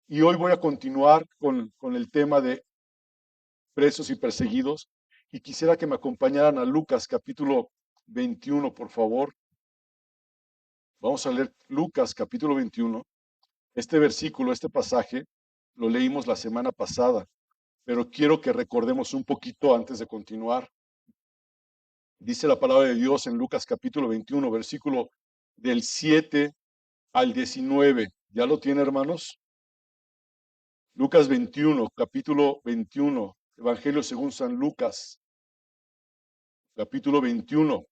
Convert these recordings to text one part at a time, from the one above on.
Y hoy voy a continuar con el tema de presos y perseguidos. Y quisiera que me acompañaran a Lucas capítulo 21, por favor. Vamos a leer Lucas capítulo 21. Este versículo, este pasaje, lo leímos la semana pasada, pero quiero que recordemos un poquito antes de continuar. Dice la palabra de Dios en Lucas capítulo 21, versículo del 7 al 19. ¿Ya lo tiene, hermanos? Lucas 21, capítulo 21, Evangelio según San Lucas, capítulo 21,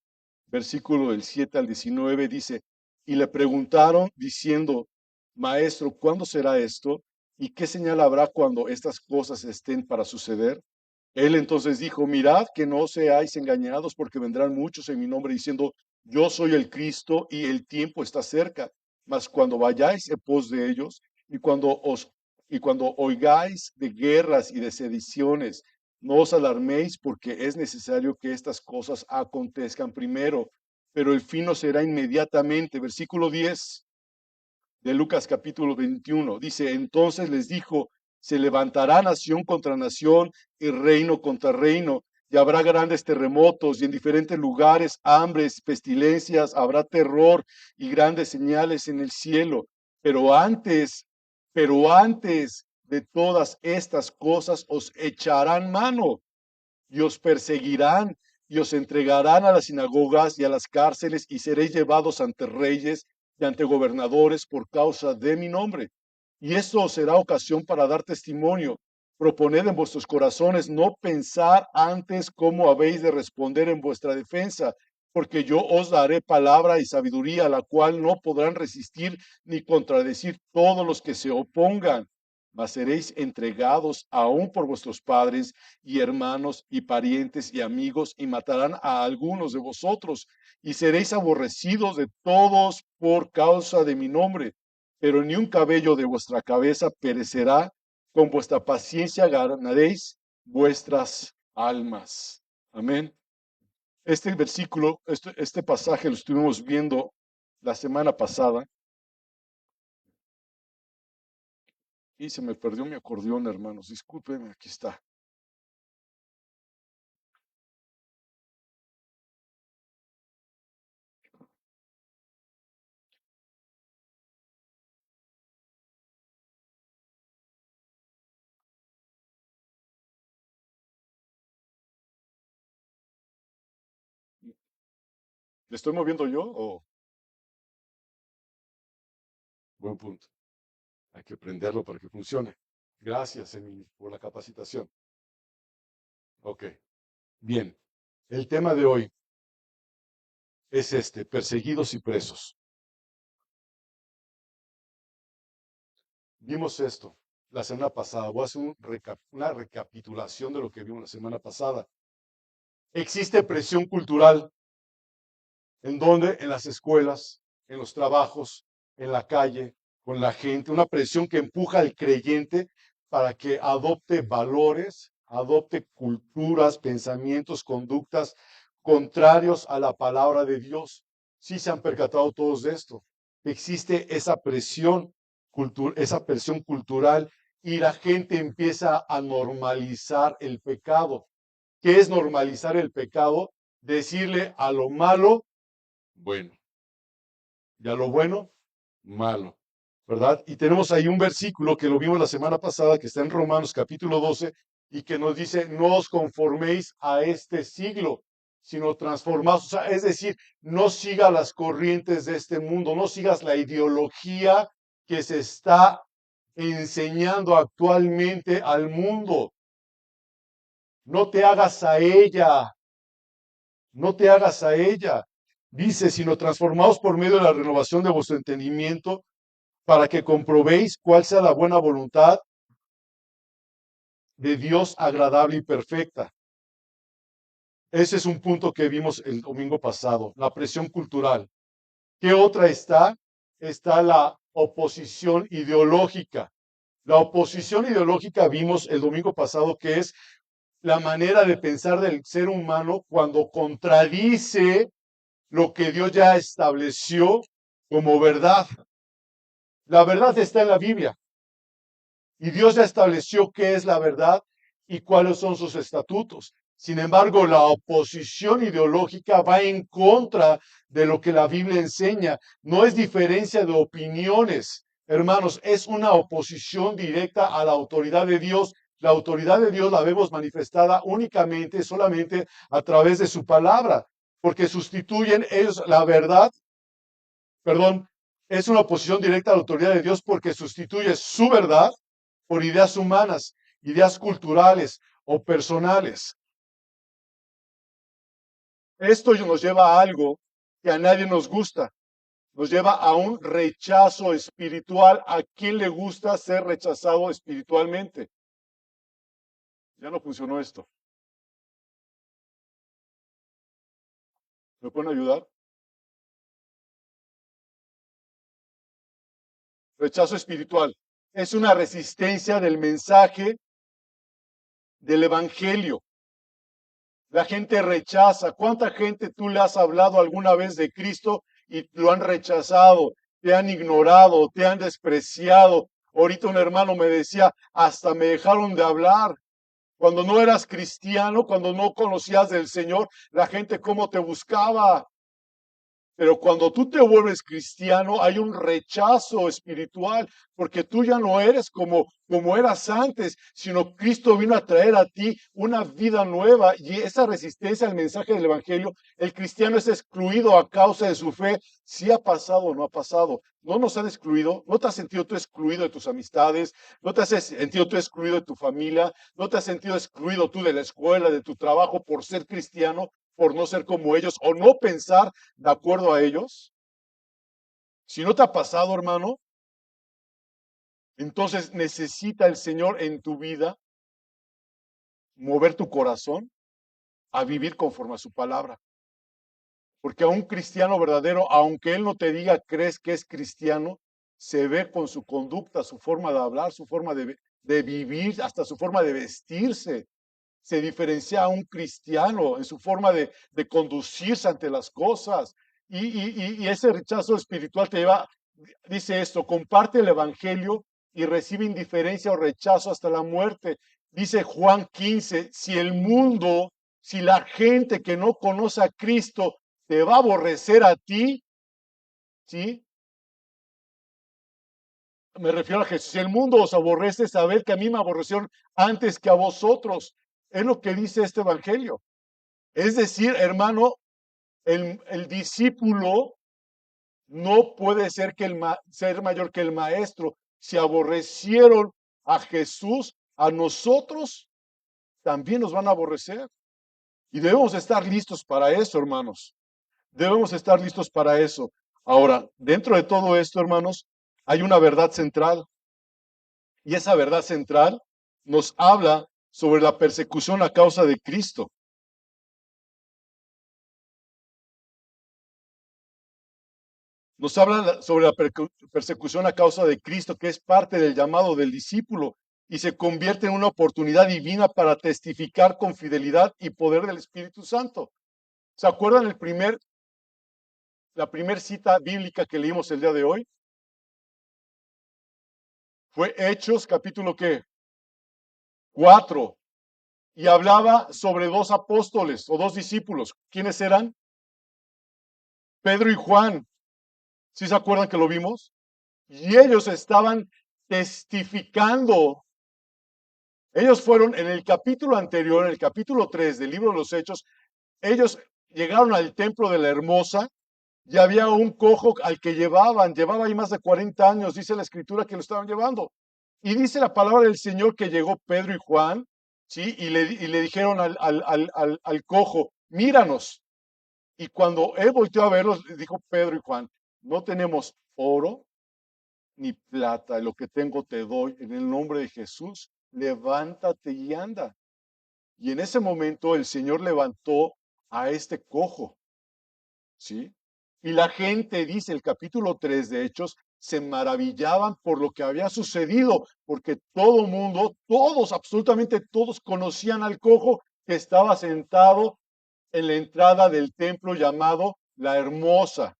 versículo del 7 al 19, dice, y le preguntaron diciendo, Maestro, ¿cuándo será esto? ¿Y qué señal habrá cuando estas cosas estén para suceder? Él entonces dijo, mirad que no seáis engañados, porque vendrán muchos en mi nombre diciendo, yo soy el Cristo y el tiempo está cerca. Mas cuando vayáis en pos de ellos y cuando oigáis de guerras y de sediciones, no os alarméis, porque es necesario que estas cosas acontezcan primero, pero el fin no será inmediatamente. Versículo 10 de Lucas capítulo 21 dice, entonces les dijo, se levantará nación contra nación y reino contra reino, y habrá grandes terremotos y en diferentes lugares hambres, pestilencias, habrá terror y grandes señales en el cielo. Pero antes, pero antes de todas estas cosas os echarán mano y os perseguirán y os entregarán a las sinagogas y a las cárceles y seréis llevados ante reyes y ante gobernadores por causa de mi nombre. Y esto os será ocasión para dar testimonio. Proponed en vuestros corazones no pensar antes cómo habéis de responder en vuestra defensa, porque yo os daré palabra y sabiduría, la cual no podrán resistir ni contradecir todos los que se opongan, mas seréis entregados aún por vuestros padres y hermanos y parientes y amigos, y matarán a algunos de vosotros, y seréis aborrecidos de todos por causa de mi nombre, pero ni un cabello de vuestra cabeza perecerá, con vuestra paciencia ganaréis vuestras almas. Amén. Este versículo, este pasaje lo estuvimos viendo la semana pasada, y se me perdió mi acordeón, hermanos, discúlpenme, aquí está. ¿Le estoy moviendo yo o? Buen punto. Hay que prenderlo para que funcione. Gracias, Emily, por la capacitación. Ok, bien. El tema de hoy es este, perseguidos y presos. Vimos esto la semana pasada. Voy a hacer una recapitulación de lo que vimos la semana pasada. Existe presión cultural en donde en las escuelas, en los trabajos, en la calle, con la gente, una presión que empuja al creyente para que adopte valores, adopte culturas, pensamientos, conductas contrarios a la palabra de Dios. Sí se han percatado todos de esto. Existe esa presión cultural y la gente empieza a normalizar el pecado. ¿Qué es normalizar el pecado? Decirle a lo malo bueno, y a lo bueno, malo, ¿verdad? Y tenemos ahí un versículo que lo vimos la semana pasada, que está en Romanos capítulo 12, y que nos dice, no os conforméis a este siglo, sino transformaos, o sea, es decir, no sigas las corrientes de este mundo, no sigas la ideología que se está enseñando actualmente al mundo. No te hagas a ella, no te hagas a ella. Dice, sino transformaos por medio de la renovación de vuestro entendimiento para que comprobéis cuál sea la buena voluntad de Dios agradable y perfecta. Ese es un punto que vimos el domingo pasado, la presión cultural. ¿Qué otra está? Está la oposición ideológica. La oposición ideológica vimos el domingo pasado que es la manera de pensar del ser humano cuando contradice lo que Dios ya estableció como verdad. La verdad está en la Biblia. Y Dios ya estableció qué es la verdad y cuáles son sus estatutos. Sin embargo, la oposición ideológica va en contra de lo que la Biblia enseña. No es diferencia de opiniones, hermanos, es una oposición directa a la autoridad de Dios. La autoridad de Dios la vemos manifestada únicamente, solamente a través de su palabra, porque sustituyen ellos la verdad, perdón, es una oposición directa a la autoridad de Dios porque sustituye su verdad por ideas humanas, ideas culturales o personales. Esto nos lleva a algo que a nadie nos gusta. Nos lleva a un rechazo espiritual. ¿A quién le gusta ser rechazado espiritualmente? Ya no funcionó esto. ¿Me pueden ayudar? Rechazo espiritual. Es una resistencia del mensaje del Evangelio. La gente rechaza. ¿Cuánta gente tú le has hablado alguna vez de Cristo y lo han rechazado, te han ignorado, te han despreciado? Ahorita un hermano me decía, hasta me dejaron de hablar. Cuando no eras cristiano, cuando no conocías del Señor, la gente cómo te buscaba. Pero cuando tú te vuelves cristiano, hay un rechazo espiritual, porque tú ya no eres como eras antes, sino Cristo vino a traer a ti una vida nueva y esa resistencia al mensaje del Evangelio, el cristiano es excluido a causa de su fe, si ha pasado o no ha pasado. No nos han excluido, no te has sentido tú excluido de tus amistades, no te has sentido tú excluido de tu familia, no te has sentido excluido tú de la escuela, de tu trabajo por ser cristiano, por no ser como ellos o no pensar de acuerdo a ellos. Si no te ha pasado, hermano, entonces necesita el Señor en tu vida mover tu corazón a vivir conforme a su palabra. Porque a un cristiano verdadero, aunque él no te diga crees que es cristiano, se ve con su conducta, su forma de hablar, su forma de vivir, hasta su forma de vestirse. Se diferencia a un cristiano en su forma de conducirse ante las cosas. Y ese rechazo espiritual te lleva, dice esto, comparte el Evangelio y recibe indiferencia o rechazo hasta la muerte. Dice Juan 15, si el mundo, si la gente que no conoce a Cristo te va a aborrecer a ti, ¿sí? Me refiero a Jesús. Si el mundo os aborrece, saber que a mí me aborrecieron antes que a vosotros. Es lo que dice este Evangelio. Es decir, hermano, el discípulo no puede ser, ser mayor que el maestro. Si aborrecieron a Jesús, a nosotros también nos van a aborrecer. Y debemos estar listos para eso, hermanos. Debemos estar listos para eso. Ahora, dentro de todo esto, hermanos, hay una verdad central. Y esa verdad central nos habla sobre la persecución a causa de Cristo. Nos habla sobre la persecución a causa de Cristo, que es parte del llamado del discípulo y se convierte en una oportunidad divina para testificar con fidelidad y poder del Espíritu Santo. ¿Se acuerdan la primera cita bíblica que leímos el día de hoy? Fue Hechos, capítulo ¿qué? 4. Y hablaba sobre dos apóstoles o dos discípulos. ¿Quiénes eran? Pedro y Juan. ¿Sí se acuerdan que lo vimos? Y ellos estaban testificando. Ellos fueron en el capítulo anterior, en el capítulo 3 del libro de los Hechos, ellos llegaron al templo de la Hermosa y había un cojo al que llevaba ahí más de 40 años, dice la escritura que lo estaban llevando. Y dice la palabra del Señor que llegó Pedro y Juan, ¿sí? Y le dijeron al cojo, míranos. Y cuando él volteó a verlos, le dijo Pedro y Juan, no tenemos oro ni plata, lo que tengo te doy en el nombre de Jesús, levántate y anda. Y en ese momento el Señor levantó a este cojo, ¿sí? Y la gente, dice el capítulo 3 de Hechos, se maravillaban por lo que había sucedido, porque todo mundo, todos, absolutamente todos conocían al cojo que estaba sentado en la entrada del templo llamado La Hermosa.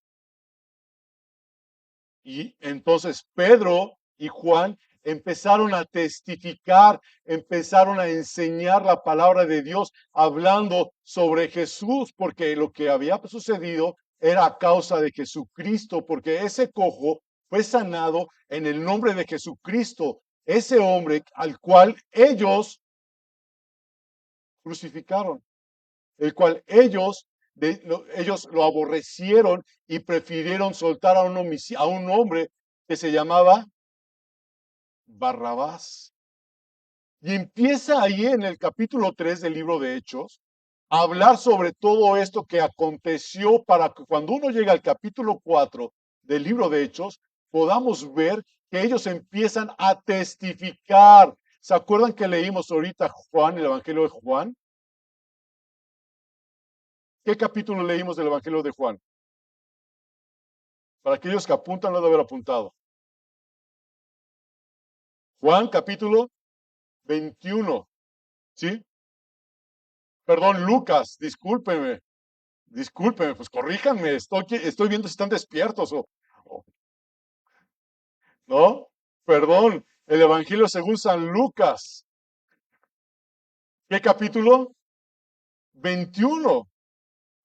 Y entonces Pedro y Juan empezaron a testificar, empezaron a enseñar la palabra de Dios, hablando sobre Jesús, porque lo que había sucedido era a causa de Jesucristo, porque ese cojo fue sanado en el nombre de Jesucristo, ese hombre al cual ellos crucificaron, el cual ellos lo aborrecieron y prefirieron soltar a a un hombre que se llamaba Barrabás. Y empieza ahí en el capítulo 3 del libro de Hechos a hablar sobre todo esto que aconteció para que cuando uno llega al capítulo 4 del libro de Hechos, podamos ver que ellos empiezan a testificar. ¿Se acuerdan que leímos ahorita Juan, el Evangelio de Juan? ¿Qué capítulo leímos del Evangelio de Juan? Para aquellos que apuntan, no debe haber apuntado. Juan, capítulo 21. ¿Sí? Perdón, Lucas, discúlpeme, pues corríjanme, estoy viendo si están despiertos ¿no? Perdón, el Evangelio según San Lucas. ¿Qué capítulo? 21.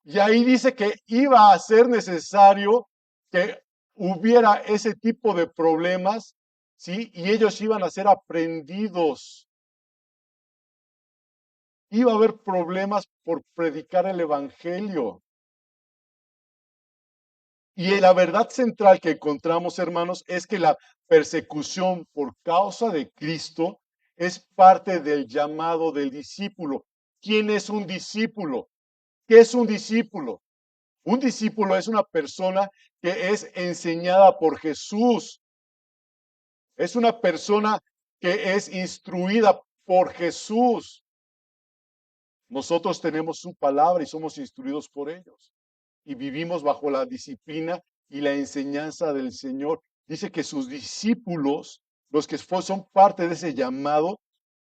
Y ahí dice que iba a ser necesario que hubiera ese tipo de problemas, ¿sí? Y ellos iban a ser aprendidos. Iba a haber problemas por predicar el Evangelio. Y la verdad central que encontramos, hermanos, es que la persecución por causa de Cristo es parte del llamado del discípulo. ¿Quién es un discípulo? ¿Qué es un discípulo? Un discípulo es una persona que es enseñada por Jesús. Es una persona que es instruida por Jesús. Nosotros tenemos su palabra y somos instruidos por ellos. Y vivimos bajo la disciplina y la enseñanza del Señor. Dice que sus discípulos, los que son parte de ese llamado,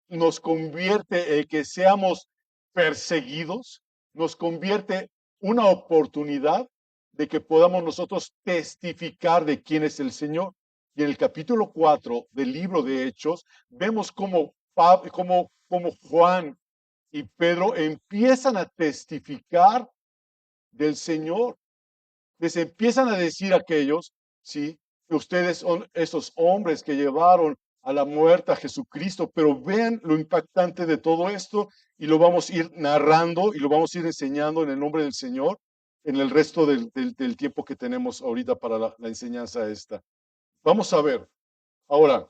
nos convierte el que seamos perseguidos, nos convierte una oportunidad de que podamos nosotros testificar de quién es el Señor. Y en el capítulo 4 del libro de Hechos, vemos cómo Juan y Pedro empiezan a testificar del Señor. Les empiezan a decir a aquellos, ¿sí? Que ustedes son esos hombres que llevaron a la muerte a Jesucristo, pero vean lo impactante de todo esto y lo vamos a ir narrando y lo vamos a ir enseñando en el nombre del Señor en el resto del tiempo que tenemos ahorita para la enseñanza esta. Vamos a ver. Ahora,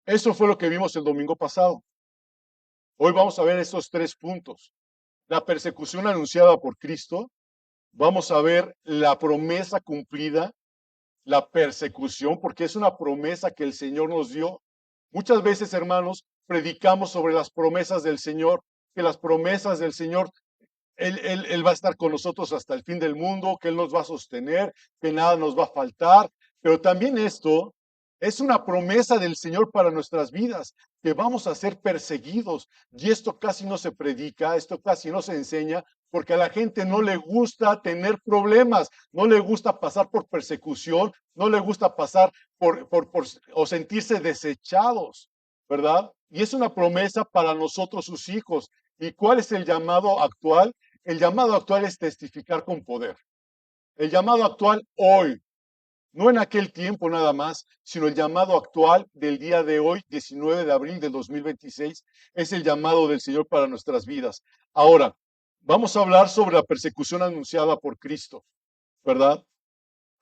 eso fue lo que vimos el domingo pasado. Hoy vamos a ver estos 3 puntos. La persecución anunciada por Cristo, vamos a ver la promesa cumplida, la persecución, porque es una promesa que el Señor nos dio. Muchas veces, hermanos, predicamos sobre las promesas del Señor, que las promesas del Señor, Él va a estar con nosotros hasta el fin del mundo, que Él nos va a sostener, que nada nos va a faltar, pero también esto es una promesa del Señor para nuestras vidas, que vamos a ser perseguidos. Y esto casi no se predica, esto casi no se enseña, porque a la gente no le gusta tener problemas, no le gusta pasar por persecución, no le gusta pasar o sentirse desechados, ¿verdad? Y es una promesa para nosotros, sus hijos. ¿Y cuál es el llamado actual? El llamado actual es testificar con poder. El llamado actual hoy, no en aquel tiempo nada más, sino el llamado actual del día de hoy, 19 de abril del 2026, es el llamado del Señor para nuestras vidas. Ahora, vamos a hablar sobre la persecución anunciada por Cristo, ¿verdad?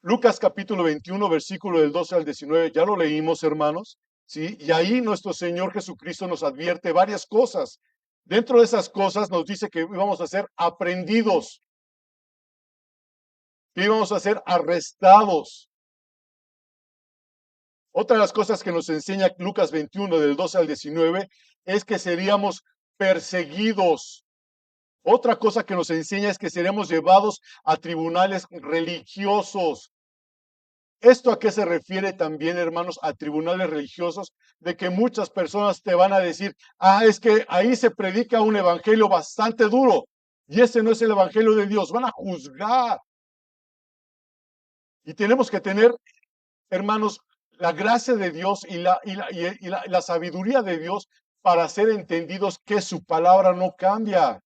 Lucas capítulo 21, versículo del 12 al 19, ya lo leímos, hermanos, ¿sí? Y ahí nuestro Señor Jesucristo nos advierte varias cosas. Dentro de esas cosas nos dice que íbamos a ser aprendidos, que íbamos a ser arrestados. Otra de las cosas que nos enseña Lucas 21 del 12 al 19 es que seríamos perseguidos. Otra cosa que nos enseña es que seremos llevados a tribunales religiosos. ¿Esto a qué se refiere también, hermanos, a tribunales religiosos? De que muchas personas te van a decir, es que ahí se predica un evangelio bastante duro y ese no es el evangelio de Dios. Van a juzgar. Y tenemos que tener hermanos, la gracia de Dios y la sabiduría de Dios para ser entendidos que su palabra no cambia.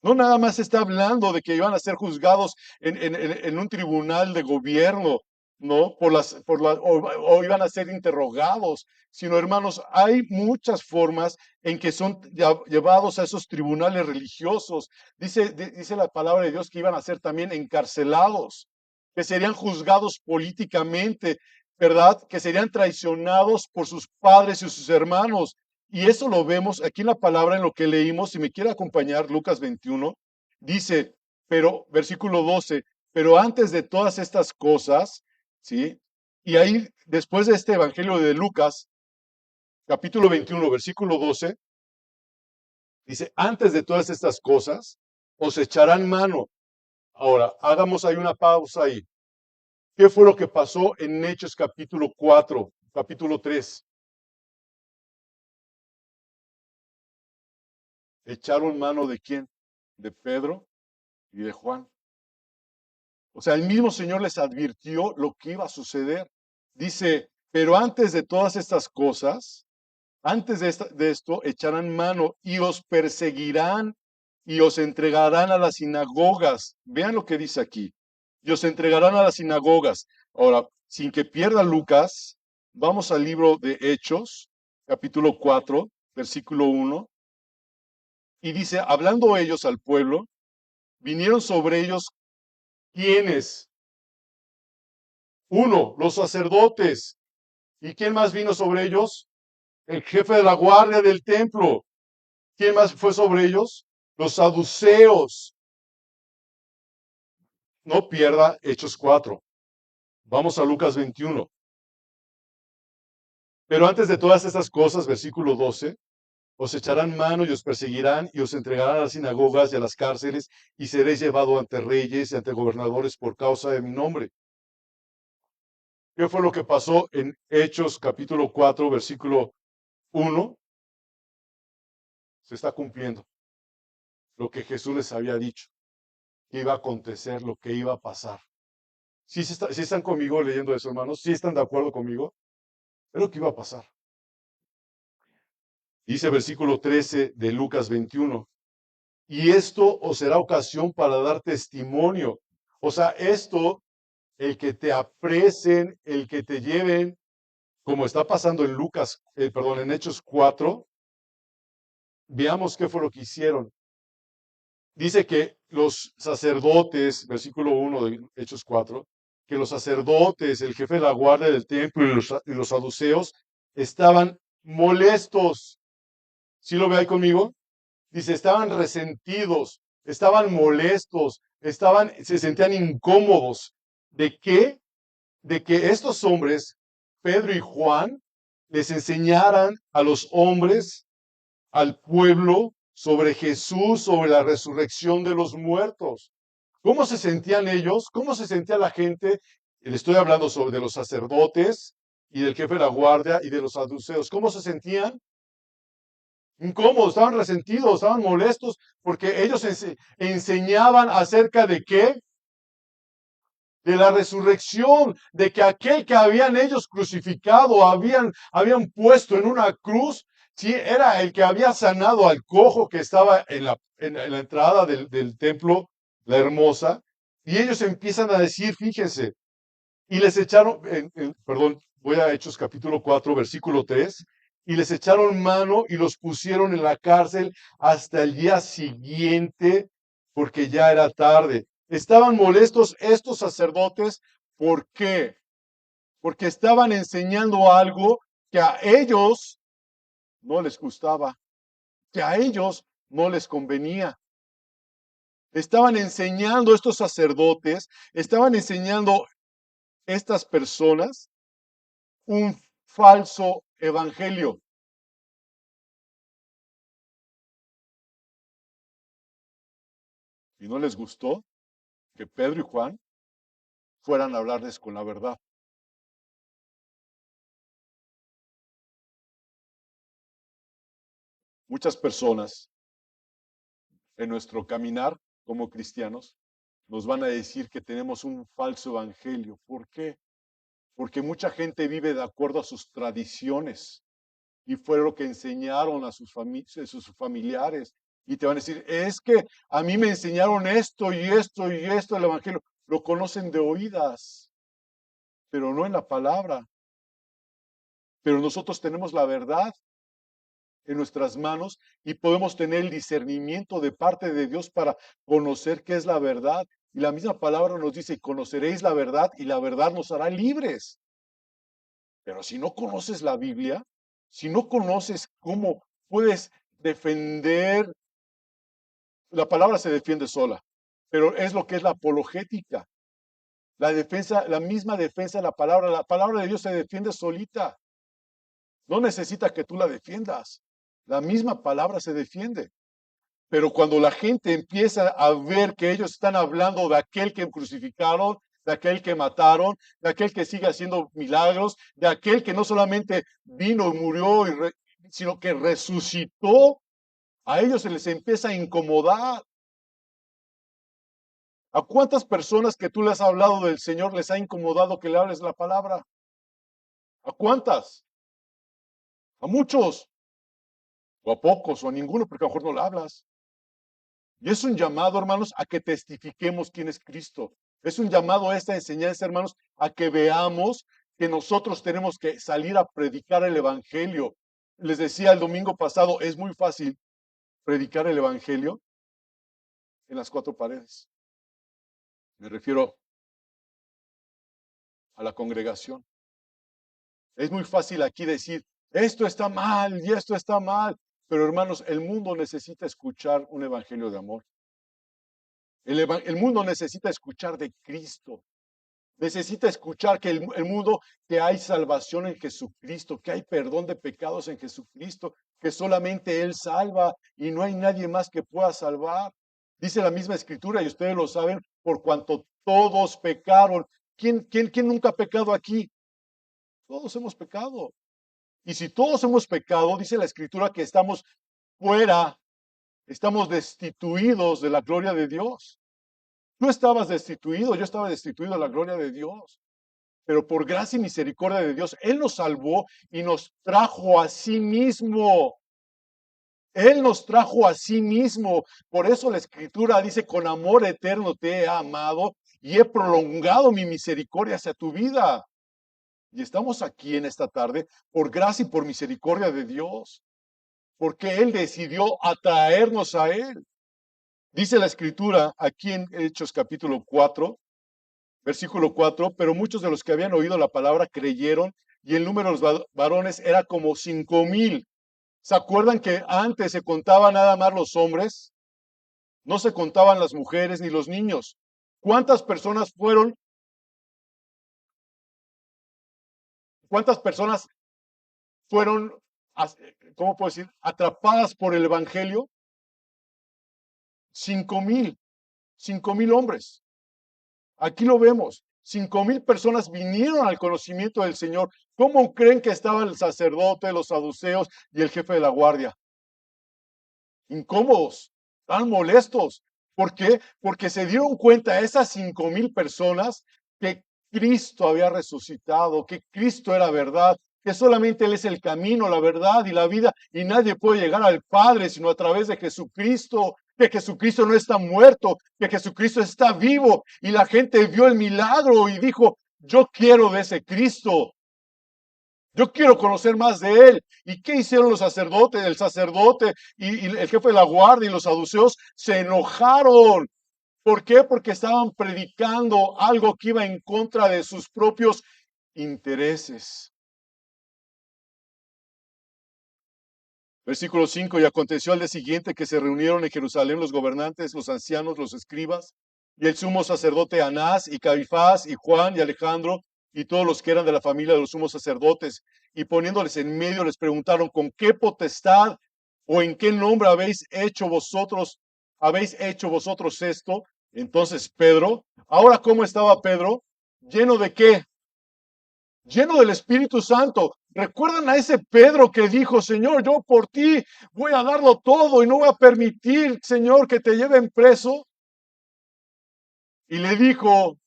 No nada más está hablando de que iban a ser juzgados en un tribunal de gobierno, ¿no? O iban a ser interrogados, sino, hermanos, hay muchas formas en que son llevados a esos tribunales religiosos. Dice la palabra de Dios que iban a ser también encarcelados, que serían juzgados políticamente, ¿verdad? Que serían traicionados por sus padres y sus hermanos. Y eso lo vemos aquí en la palabra, en lo que leímos. Si me quiere acompañar, Lucas 21, dice, pero, versículo 12, pero antes de todas estas cosas, ¿sí? Y ahí, después de este evangelio de Lucas, capítulo 21, versículo 12, dice, antes de todas estas cosas, os echarán mano. Ahora, hagamos ahí una pausa ahí. ¿Qué fue lo que pasó en Hechos capítulo 4, capítulo 3? ¿Echaron mano de quién? De Pedro y de Juan. O sea, el mismo Señor les advirtió lo que iba a suceder. Dice, pero antes de todas estas cosas, antes de esto, echarán mano y os perseguirán y os entregarán a las sinagogas. Vean lo que dice aquí. Y os entregarán a las sinagogas. Ahora, sin que pierda Lucas, vamos al libro de Hechos, capítulo 4, versículo 1. Y dice, hablando ellos al pueblo, vinieron sobre ellos quienes. Uno, los sacerdotes. ¿Y quién más vino sobre ellos? El jefe de la guardia del templo. ¿Quién más fue sobre ellos? Los saduceos. No pierda Hechos 4. Vamos a Lucas 21. Pero antes de todas estas cosas, versículo 12, os echarán mano y os perseguirán y os entregarán a las sinagogas y a las cárceles y seréis llevado ante reyes y ante gobernadores por causa de mi nombre. ¿Qué fue lo que pasó en Hechos capítulo 4, versículo 1? Se está cumpliendo lo que Jesús les había dicho, que iba a acontecer, lo que iba a pasar. ¿Sí, están conmigo leyendo eso, hermanos? ¿Sí están de acuerdo conmigo? Es lo que iba a pasar. Dice versículo 13 de Lucas 21. Y esto os será ocasión para dar testimonio. O sea, esto, el que te apresen, el que te lleven, como está pasando en en Hechos 4, veamos qué fue lo que hicieron. Dice que los sacerdotes, versículo 1 de Hechos 4, que los sacerdotes, el jefe de la guardia del templo y los saduceos estaban molestos. ¿Sí lo ve ahí conmigo? Dice, estaban resentidos, estaban molestos, se sentían incómodos. ¿De qué? De que estos hombres, Pedro y Juan, les enseñaran a los hombres, al pueblo, sobre Jesús, sobre la resurrección de los muertos. ¿Cómo se sentían ellos? ¿Cómo se sentía la gente? Le estoy hablando de los sacerdotes y del jefe de la guardia y de los saduceos. ¿Cómo se sentían? Incómodos, estaban resentidos, estaban molestos, porque ellos enseñaban acerca de qué, de la resurrección, de que aquel que habían ellos crucificado, habían puesto en una cruz, sí, era el que había sanado al cojo que estaba en la entrada del templo, la hermosa, y ellos empiezan a decir, fíjense, y les echaron, perdón, voy a Hechos capítulo 4, versículo 3, y les echaron mano y los pusieron en la cárcel hasta el día siguiente, porque ya era tarde. Estaban molestos estos sacerdotes, ¿por qué? Porque estaban enseñando algo que a ellos no les gustaba, que a ellos no les convenía. Estaban enseñando estos sacerdotes, estaban enseñando estas personas un falso evangelio. Y no les gustó que Pedro y Juan fueran a hablarles con la verdad. Muchas personas en nuestro caminar como cristianos nos van a decir que tenemos un falso evangelio. ¿Por qué? Porque mucha gente vive de acuerdo a sus tradiciones y fue lo que enseñaron a sus familiares. Y te van a decir, es que a mí me enseñaron esto y esto y esto del evangelio. Lo conocen de oídas, pero no en la palabra. Pero nosotros tenemos la verdad en nuestras manos y podemos tener el discernimiento de parte de Dios para conocer qué es la verdad. Y la misma palabra nos dice, conoceréis la verdad y la verdad nos hará libres. Pero si no conoces la Biblia, si no conoces cómo puedes defender, la palabra se defiende sola, pero es lo que es la apologética. La defensa, la misma defensa de la palabra de Dios se defiende solita. No necesita que tú la defiendas. La misma palabra se defiende. Pero cuando la gente empieza a ver que ellos están hablando de aquel que crucificaron, de aquel que mataron, de aquel que sigue haciendo milagros, de aquel que no solamente vino y murió, sino que resucitó, a ellos se les empieza a incomodar. ¿A cuántas personas que tú les has hablado del Señor les ha incomodado que le hables la palabra? ¿A cuántas? A muchos, o a pocos, o a ninguno, porque a lo mejor no le hablas. Y es un llamado, hermanos, a que testifiquemos quién es Cristo. Es un llamado a esta enseñanza, hermanos, a que veamos que nosotros tenemos que salir a predicar el Evangelio. Les decía el domingo pasado, es muy fácil predicar el Evangelio en las cuatro paredes. Me refiero a la congregación. Es muy fácil aquí decir, esto está mal y esto está mal. Pero hermanos, el mundo necesita escuchar un Evangelio de amor. El mundo necesita escuchar de Cristo. Necesita escuchar que el mundo, que hay salvación en Jesucristo, que hay perdón de pecados en Jesucristo, que solamente Él salva y no hay nadie más que pueda salvar. Dice la misma escritura y ustedes lo saben, por cuanto todos pecaron. ¿Quién nunca ha pecado aquí? Todos hemos pecado. Y si todos hemos pecado, dice la escritura que estamos fuera, estamos destituidos de la gloria de Dios. Tú estabas destituido, yo estaba destituido de la gloria de Dios. Pero por gracia y misericordia de Dios, Él nos salvó y nos trajo a sí mismo. Él nos trajo a sí mismo. Por eso la escritura dice, con amor eterno te he amado y he prolongado mi misericordia hacia tu vida. Y estamos aquí en esta tarde por gracia y por misericordia de Dios, porque Él decidió atraernos a Él. Dice la escritura aquí en Hechos capítulo 4, versículo 4, pero muchos de los que habían oído la palabra creyeron y el número de los varones era como 5,000. ¿Se acuerdan que antes se contaban nada más los hombres? No se contaban las mujeres ni los niños. ¿Cuántas personas fueron? ¿Cuántas personas fueron, cómo puedo decir, atrapadas por el evangelio? 5,000, 5,000 hombres. Aquí lo vemos. 5,000 personas vinieron al conocimiento del Señor. ¿Cómo creen que estaba el sacerdote, los saduceos y el jefe de la guardia? Incómodos, tan molestos. ¿Por qué? Porque se dieron cuenta esas 5,000 personas que Cristo había resucitado, que Cristo era verdad, que solamente Él es el camino, la verdad y la vida, y nadie puede llegar al Padre sino a través de Jesucristo, que Jesucristo no está muerto, que Jesucristo está vivo, y la gente vio el milagro y dijo, yo quiero de ese Cristo. Yo quiero conocer más de Él. ¿Y qué hicieron los sacerdotes? El sacerdote y el jefe de la guardia y los saduceos se enojaron. ¿Por qué? Porque estaban predicando algo que iba en contra de sus propios intereses. Versículo 5, y aconteció al día siguiente que se reunieron en Jerusalén los gobernantes, los ancianos, los escribas, y el sumo sacerdote Anás, y Caifás, y Juan, y Alejandro, y todos los que eran de la familia de los sumos sacerdotes, y poniéndoles en medio les preguntaron, ¿con qué potestad o en qué nombre habéis hecho vosotros esto? Entonces Pedro, ahora ¿cómo estaba Pedro? ¿Lleno de qué? Lleno del Espíritu Santo. ¿Recuerdan a ese Pedro que dijo, Señor, yo por ti voy a darlo todo y no voy a permitir, Señor, que te lleven preso? y le dijo,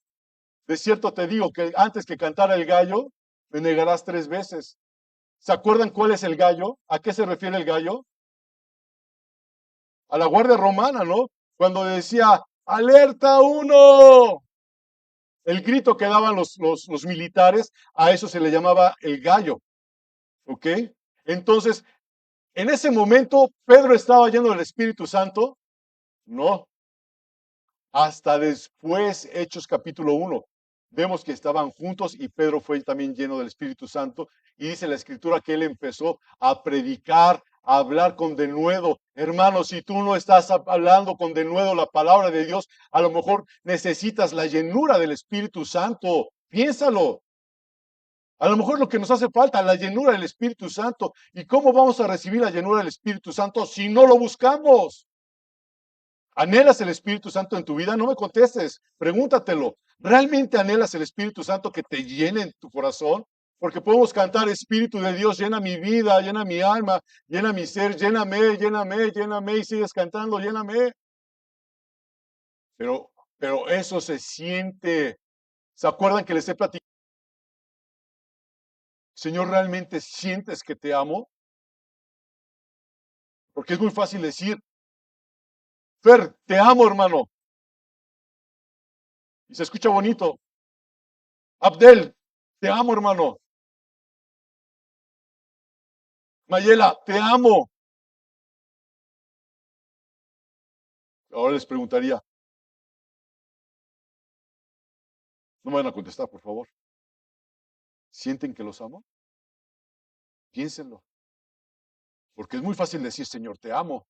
de cierto te digo que antes que cantara el gallo, me negarás 3 veces. ¿Se acuerdan cuál es el gallo? ¿A qué se refiere el gallo? A la Guardia Romana, ¿no? Cuando decía, ¡alerta uno! El grito que daban los militares, a eso se le llamaba el gallo, ¿ok? Entonces, en ese momento, ¿Pedro estaba lleno del Espíritu Santo? No, hasta después, Hechos capítulo 1. Vemos que estaban juntos y Pedro fue también lleno del Espíritu Santo. Y dice la Escritura que él empezó a predicar, a hablar con denuedo. Hermano, si tú no estás hablando con denuedo la palabra de Dios, a lo mejor necesitas la llenura del Espíritu Santo. Piénsalo. A lo mejor lo que nos hace falta, la llenura del Espíritu Santo. ¿Y cómo vamos a recibir la llenura del Espíritu Santo si no lo buscamos? ¿Anhelas el Espíritu Santo en tu vida? No me contestes, pregúntatelo. ¿Realmente anhelas el Espíritu Santo que te llene en tu corazón? Porque podemos cantar, Espíritu de Dios, llena mi vida, llena mi alma, llena mi ser, lléname, lléname, lléname, y sigues cantando, lléname. Pero eso se siente. ¿Se acuerdan que les he platicado? Señor, ¿realmente sientes que te amo? Porque es muy fácil decir, Fer, te amo, hermano. Y se escucha bonito. Abdel, te amo, hermano. Mayela, te amo. Ahora les preguntaría, no me van a contestar, por favor. ¿Sienten que los amo? Piénsenlo. Porque es muy fácil decir, Señor, te amo.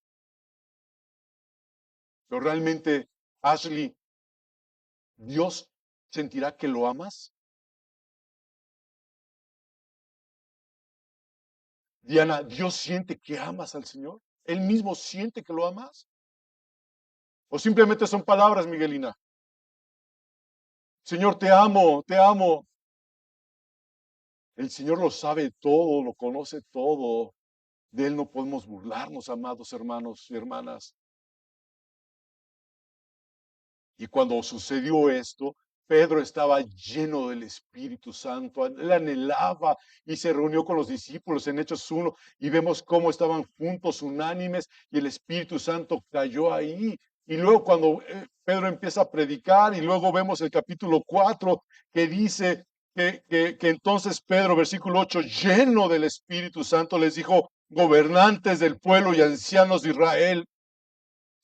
Pero realmente, Ashley, ¿Dios sentirá que lo amas? Diana, ¿Dios siente que amas al Señor? ¿Él mismo siente que lo amas? ¿O simplemente son palabras, Miguelina? Señor, te amo, te amo. El Señor lo sabe todo, lo conoce todo. De Él no podemos burlarnos, amados hermanos y hermanas. Y cuando sucedió esto, Pedro estaba lleno del Espíritu Santo, él anhelaba y se reunió con los discípulos en Hechos 1 y vemos cómo estaban juntos, unánimes, y el Espíritu Santo cayó ahí. Y luego cuando Pedro empieza a predicar y luego vemos el capítulo 4 que dice que entonces Pedro, versículo 8, lleno del Espíritu Santo, les dijo, gobernantes del pueblo y ancianos de Israel,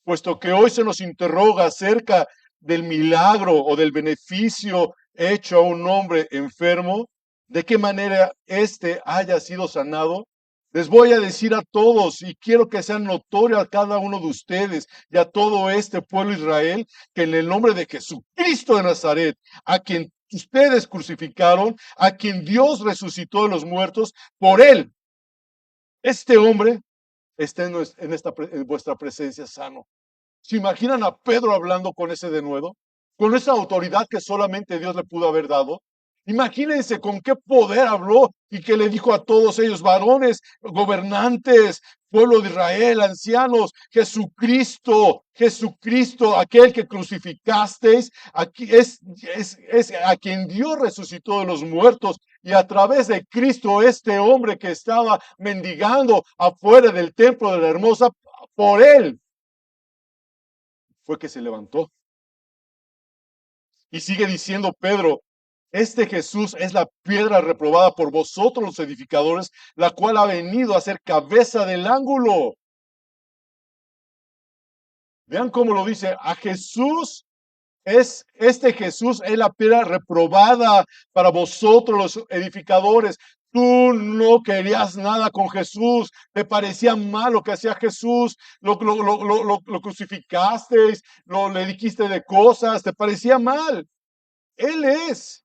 puesto que hoy se nos interroga acerca del milagro o del beneficio hecho a un hombre enfermo, de qué manera éste haya sido sanado. Les voy a decir a todos, y quiero que sean notorio a cada uno de ustedes y a todo este pueblo Israel, que en el nombre de Jesucristo de Nazaret, a quien ustedes crucificaron, a quien Dios resucitó de los muertos, por él, este hombre está en vuestra presencia sano. ¿Se imaginan a Pedro hablando con ese denuedo? Con esa autoridad que solamente Dios le pudo haber dado. Imagínense con qué poder habló y que le dijo a todos ellos, varones, gobernantes, pueblo de Israel, ancianos, Jesucristo, Jesucristo, aquel que crucificasteis, aquí es a quien Dios resucitó de los muertos y a través de Cristo, este hombre que estaba mendigando afuera del templo de la hermosa, por él fue que se levantó. Y sigue diciendo Pedro, este Jesús es la piedra reprobada por vosotros los edificadores, la cual ha venido a ser cabeza del ángulo. Vean cómo lo dice, a Jesús este Jesús es la piedra reprobada para vosotros los edificadores. Tú no querías nada con Jesús, te parecía mal lo que hacía Jesús, lo crucificasteis, le dijiste de cosas, te parecía mal. Él es,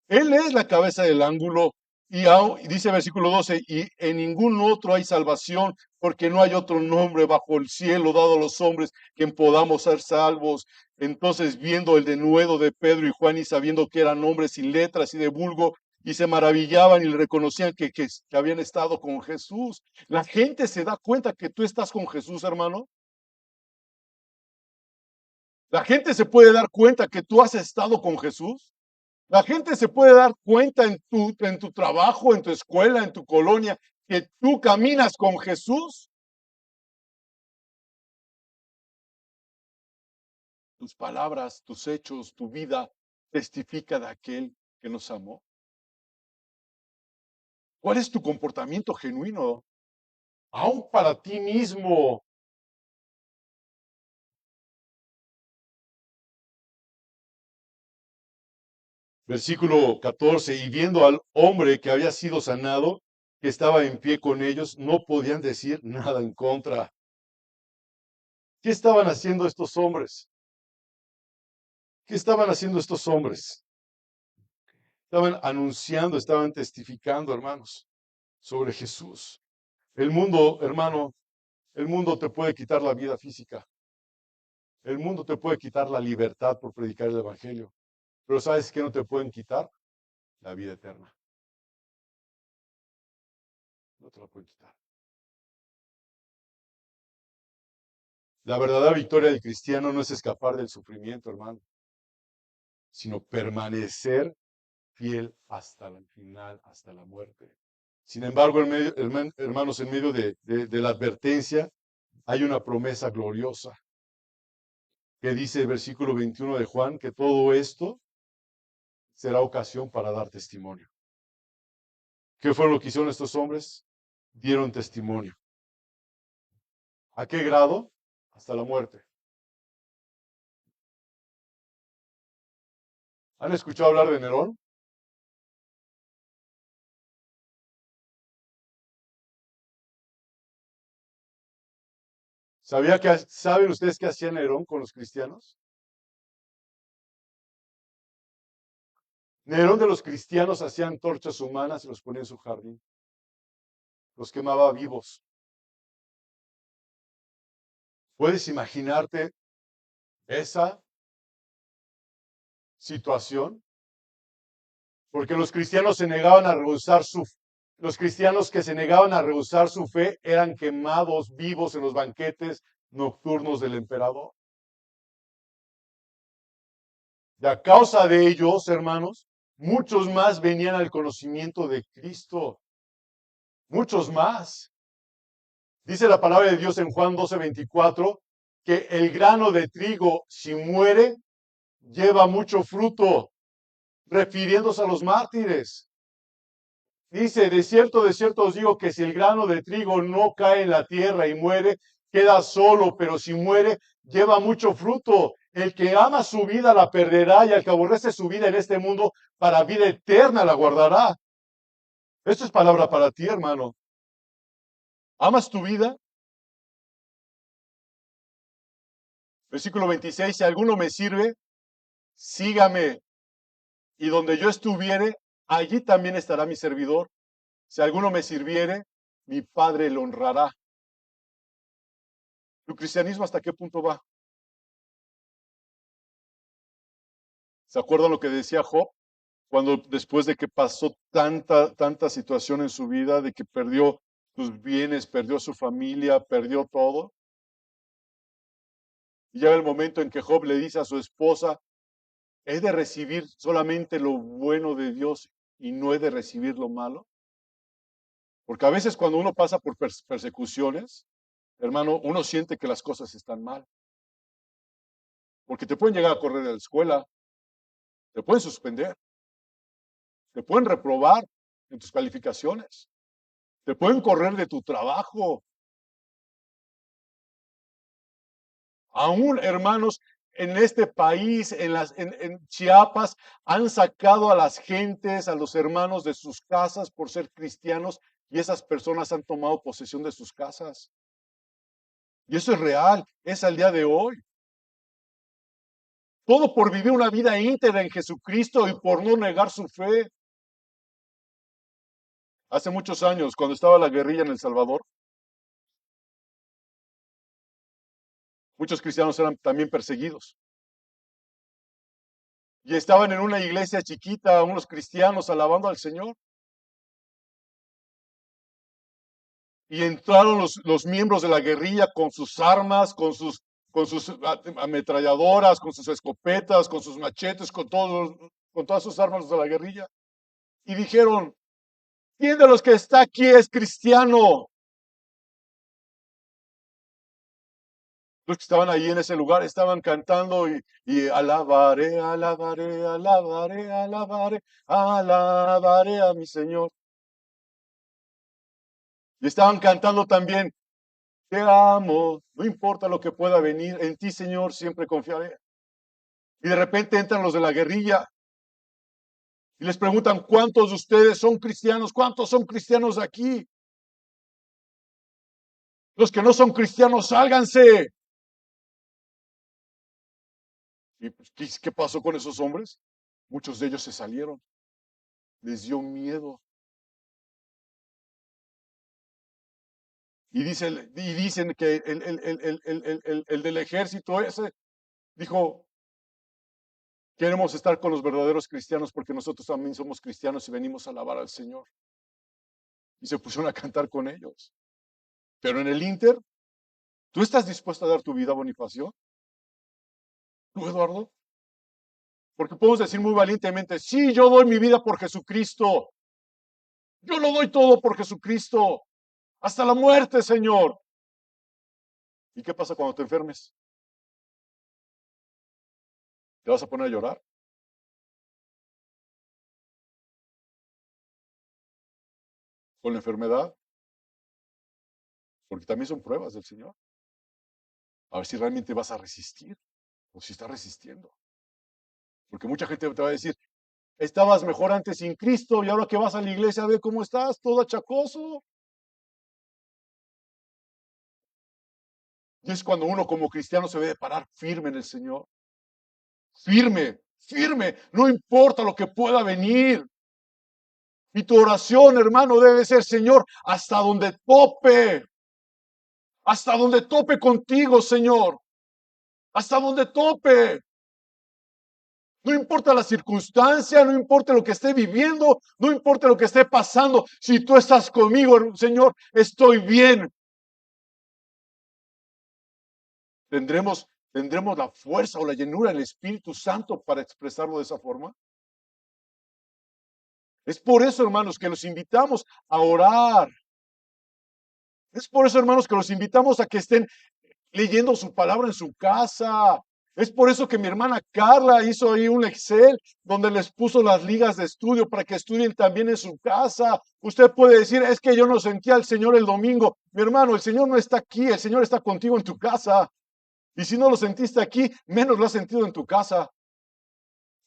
Él es la cabeza del ángulo. Y dice versículo 12, y en ningún otro hay salvación, porque no hay otro nombre bajo el cielo dado a los hombres que podamos ser salvos. Entonces, viendo el denuedo de Pedro y Juan y sabiendo que eran hombres sin letras y de vulgo, y se maravillaban y le reconocían que habían estado con Jesús. La gente se da cuenta que tú estás con Jesús, hermano. La gente se puede dar cuenta que tú has estado con Jesús. La gente se puede dar cuenta en tu trabajo, en tu escuela, en tu colonia, que tú caminas con Jesús. Tus palabras, tus hechos, tu vida testifica de aquel que nos amó. ¿Cuál es tu comportamiento genuino? Aún para ti mismo. Versículo 14, y viendo al hombre que había sido sanado, que estaba en pie con ellos, no podían decir nada en contra. ¿Qué estaban haciendo estos hombres? ¿Qué estaban haciendo estos hombres? Estaban anunciando, estaban testificando, hermanos, sobre Jesús. El mundo, hermano, el mundo te puede quitar la vida física. El mundo te puede quitar la libertad por predicar el evangelio. Pero ¿sabes qué no te pueden quitar? La vida eterna. No te la pueden quitar. La verdadera victoria del cristiano no es escapar del sufrimiento, hermano, sino permanecer fiel hasta el final, hasta la muerte. Sin embargo, hermanos, en medio de la advertencia, hay una promesa gloriosa que dice el versículo 21 de Juan, que todo esto será ocasión para dar testimonio. ¿Qué fue lo que hicieron estos hombres? Dieron testimonio. ¿A qué grado? Hasta la muerte. ¿Han escuchado hablar de Nerón? ¿Saben ustedes qué hacía Nerón con los cristianos? Nerón de los cristianos hacía antorchas humanas y los ponía en su jardín. Los quemaba vivos. ¿Puedes imaginarte esa situación? Porque los cristianos que se negaban a rehusar su fe eran quemados vivos en los banquetes nocturnos del emperador. Y a causa de ellos, hermanos, muchos más venían al conocimiento de Cristo. Muchos más. Dice la palabra de Dios en Juan 12:24 que el grano de trigo, si muere, lleva mucho fruto, refiriéndose a los mártires. Dice, de cierto os digo que si el grano de trigo no cae en la tierra y muere, queda solo, pero si muere, lleva mucho fruto. El que ama su vida la perderá y el que aborrece su vida en este mundo, para vida eterna la guardará. Esto es palabra para ti, hermano. ¿Amas tu vida? Versículo 26, si alguno me sirve, sígame, y donde yo estuviere, allí también estará mi servidor. Si alguno me sirviere, mi Padre le honrará. ¿Tu cristianismo hasta qué punto va? ¿Se acuerdan lo que decía Job? Cuando después de que pasó tanta situación en su vida, de que perdió sus bienes, perdió su familia, perdió todo. Y llega el momento en que Job le dice a su esposa, ¿he de recibir solamente lo bueno de Dios y no he de recibir lo malo? Porque a veces cuando uno pasa por persecuciones, hermano, uno siente que las cosas están mal. Porque te pueden llegar a correr de la escuela, te pueden suspender, te pueden reprobar en tus calificaciones, te pueden correr de tu trabajo. Aún, hermanos, en este país, en Chiapas, han sacado a las gentes, a los hermanos de sus casas por ser cristianos y esas personas han tomado posesión de sus casas. Y eso es real, es al día de hoy. Todo por vivir una vida íntegra en Jesucristo y por no negar su fe. Hace muchos años, cuando estaba la guerrilla en El Salvador, muchos cristianos eran también perseguidos. Y estaban en una iglesia chiquita, unos cristianos alabando al Señor. Y entraron los miembros de la guerrilla con sus armas, con sus con sus ametralladoras, con sus escopetas, con sus machetes, con todas sus armas de la guerrilla. Y dijeron, ¿quién de los que está aquí es cristiano? Los que estaban ahí en ese lugar estaban cantando y alabaré, alabaré, alabaré, alabaré, alabaré a mi Señor. Y estaban cantando también, te amo, no importa lo que pueda venir, en ti, Señor, siempre confiaré. Y de repente entran los de la guerrilla y les preguntan, ¿cuántos de ustedes son cristianos? ¿Cuántos son cristianos aquí? Los que no son cristianos, sálganse. ¿Y pues, qué pasó con esos hombres? Muchos de ellos se salieron. Les dio miedo. Y dicen que el del ejército ese dijo, queremos estar con los verdaderos cristianos porque nosotros también somos cristianos y venimos a alabar al Señor. Y se pusieron a cantar con ellos. Pero en el Inter, ¿tú estás dispuesto a dar tu vida, Bonifacio? ¿Tú, Eduardo? Porque podemos decir muy valientemente, sí, yo doy mi vida por Jesucristo. Yo lo doy todo por Jesucristo. Hasta la muerte, Señor. ¿Y qué pasa cuando te enfermes? ¿Te vas a poner a llorar? ¿Con la enfermedad? Porque también son pruebas del Señor. A ver si realmente vas a resistir o si estás resistiendo. Porque mucha gente te va a decir, estabas mejor antes sin Cristo y ahora que vas a la iglesia a ver cómo estás, todo achacoso. Y es cuando uno como cristiano se debe parar firme en el Señor. Firme, firme, no importa lo que pueda venir. Y tu oración, hermano, debe ser, Señor, hasta donde tope contigo, Señor, hasta donde tope. No importa la circunstancia, no importa lo que esté viviendo, no importa lo que esté pasando. Si tú estás conmigo, Señor, estoy bien. ¿Tendremos la fuerza o la llenura del Espíritu Santo para expresarlo de esa forma? Es por eso, hermanos, que los invitamos a orar. Es por eso, hermanos, que los invitamos a que estén leyendo su palabra en su casa. Es por eso que mi hermana Carla hizo ahí un Excel donde les puso las ligas de estudio para que estudien también en su casa. Usted puede decir, es que yo no sentía al Señor el domingo. Mi hermano, el Señor no está aquí, el Señor está contigo en tu casa. Y si no lo sentiste aquí, menos lo has sentido en tu casa.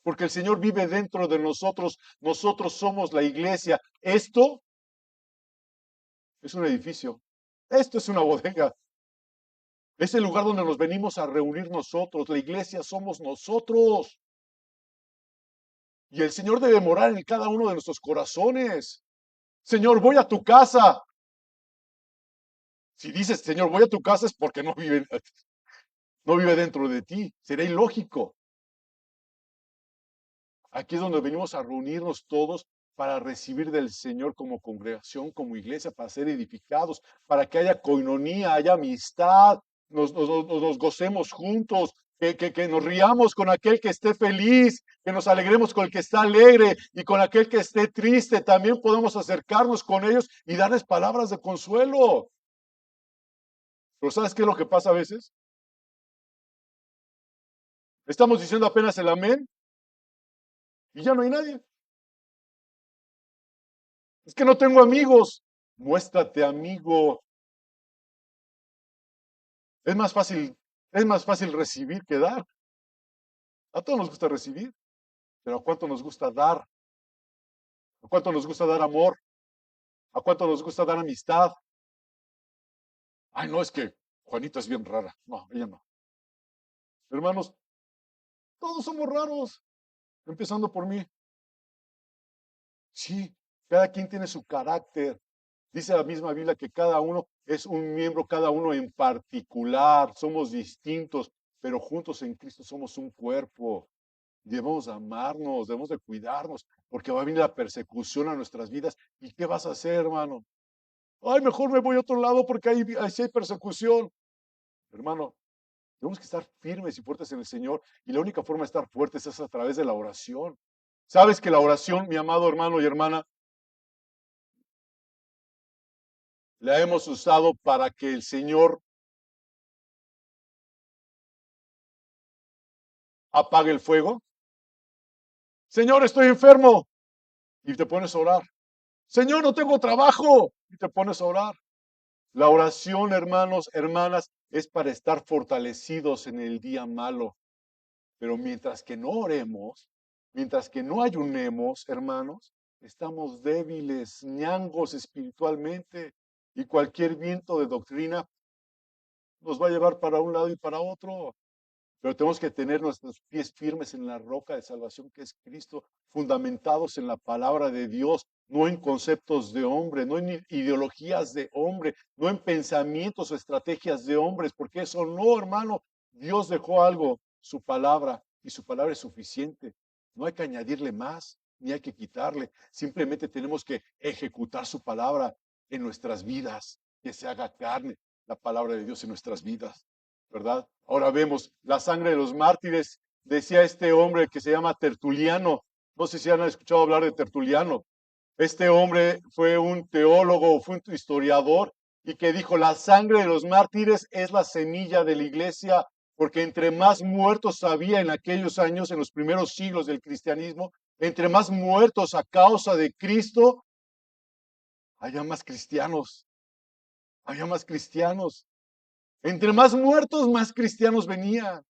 Porque el Señor vive dentro de nosotros. Nosotros somos la iglesia. Esto es un edificio. Esto es una bodega. Es el lugar donde nos venimos a reunir nosotros. La iglesia somos nosotros. Y el Señor debe morar en cada uno de nuestros corazones. Señor, voy a tu casa. Si dices, Señor, voy a tu casa es porque no vive dentro de ti. Sería ilógico. Aquí es donde venimos a reunirnos todos para recibir del Señor como congregación, como iglesia, para ser edificados, para que haya coinonía, haya amistad, nos gocemos juntos, que nos riamos con aquel que esté feliz, que nos alegremos con el que está alegre y con aquel que esté triste. También podemos acercarnos con ellos y darles palabras de consuelo. Pero ¿sabes qué es lo que pasa a veces? Estamos diciendo apenas el amén y ya no hay nadie. Es que no tengo amigos. Muéstrate amigo. Es más fácil recibir que dar. A todos nos gusta recibir, pero ¿a cuánto nos gusta dar? ¿A cuánto nos gusta dar amor? ¿A cuánto nos gusta dar amistad? Ay, no, es que Juanita es bien rara. No, ella no. Hermanos, todos somos raros, empezando por mí. Sí, cada quien tiene su carácter. Dice la misma Biblia que cada uno es un miembro, cada uno en particular. Somos distintos, pero juntos en Cristo somos un cuerpo. Debemos amarnos, debemos de cuidarnos, porque va a venir la persecución a nuestras vidas. ¿Y qué vas a hacer, hermano? Ay, mejor me voy a otro lado porque ahí sí hay persecución. Hermano, Tenemos que estar firmes y fuertes en el Señor. Y la única forma de estar fuertes es a través de la oración. ¿Sabes que la oración, mi amado hermano y hermana, la hemos usado para que el Señor apague el fuego? Señor, estoy enfermo. Y te pones a orar. Señor, no tengo trabajo. Y te pones a orar. La oración, hermanos, hermanas, es para estar fortalecidos en el día malo. Pero mientras que no oremos, mientras que no ayunemos, hermanos, estamos débiles, ñangos espiritualmente, y cualquier viento de doctrina nos va a llevar para un lado y para otro. Pero tenemos que tener nuestros pies firmes en la roca de salvación que es Cristo, fundamentados en la palabra de Dios, no en conceptos de hombre, no en ideologías de hombre, no en pensamientos o estrategias de hombres, porque eso no, hermano. Dios dejó algo, su palabra, y su palabra es suficiente. No hay que añadirle más, ni hay que quitarle. Simplemente tenemos que ejecutar su palabra en nuestras vidas, que se haga carne la palabra de Dios en nuestras vidas. ¿Verdad? Ahora vemos la sangre de los mártires, decía este hombre que se llama Tertuliano. No sé si han escuchado hablar de Tertuliano. Este hombre fue un teólogo, fue un historiador y que dijo, la sangre de los mártires es la semilla de la iglesia, porque entre más muertos había en aquellos años, en los primeros siglos del cristianismo, entre más muertos a causa de Cristo, había más cristianos, había más cristianos. Entre más muertos, más cristianos venían.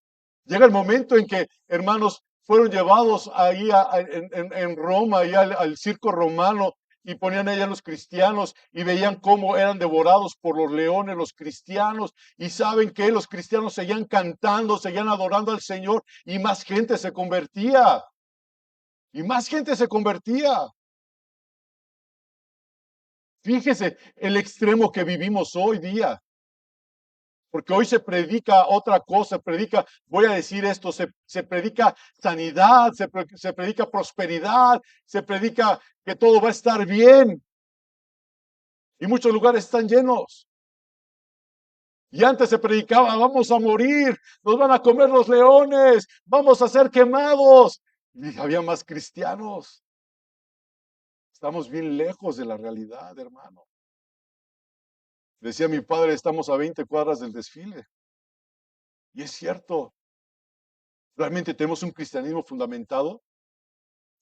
Llega el momento en que, hermanos, fueron llevados ahí en Roma, ahí al circo romano, y ponían allá a los cristianos y veían cómo eran devorados por los leones los cristianos. Y saben que los cristianos seguían cantando, seguían adorando al Señor, y más gente se convertía. Y más gente se convertía. Fíjese el extremo que vivimos hoy día. Porque hoy se predica otra cosa, predica, voy a decir esto, se predica sanidad, se predica prosperidad, se predica que todo va a estar bien. Y muchos lugares están llenos. Y antes se predicaba, vamos a morir, nos van a comer los leones, vamos a ser quemados. Y había más cristianos. Estamos bien lejos de la realidad, hermano. Decía mi padre, estamos a 20 cuadras del desfile. Y es cierto, ¿realmente tenemos un cristianismo fundamentado?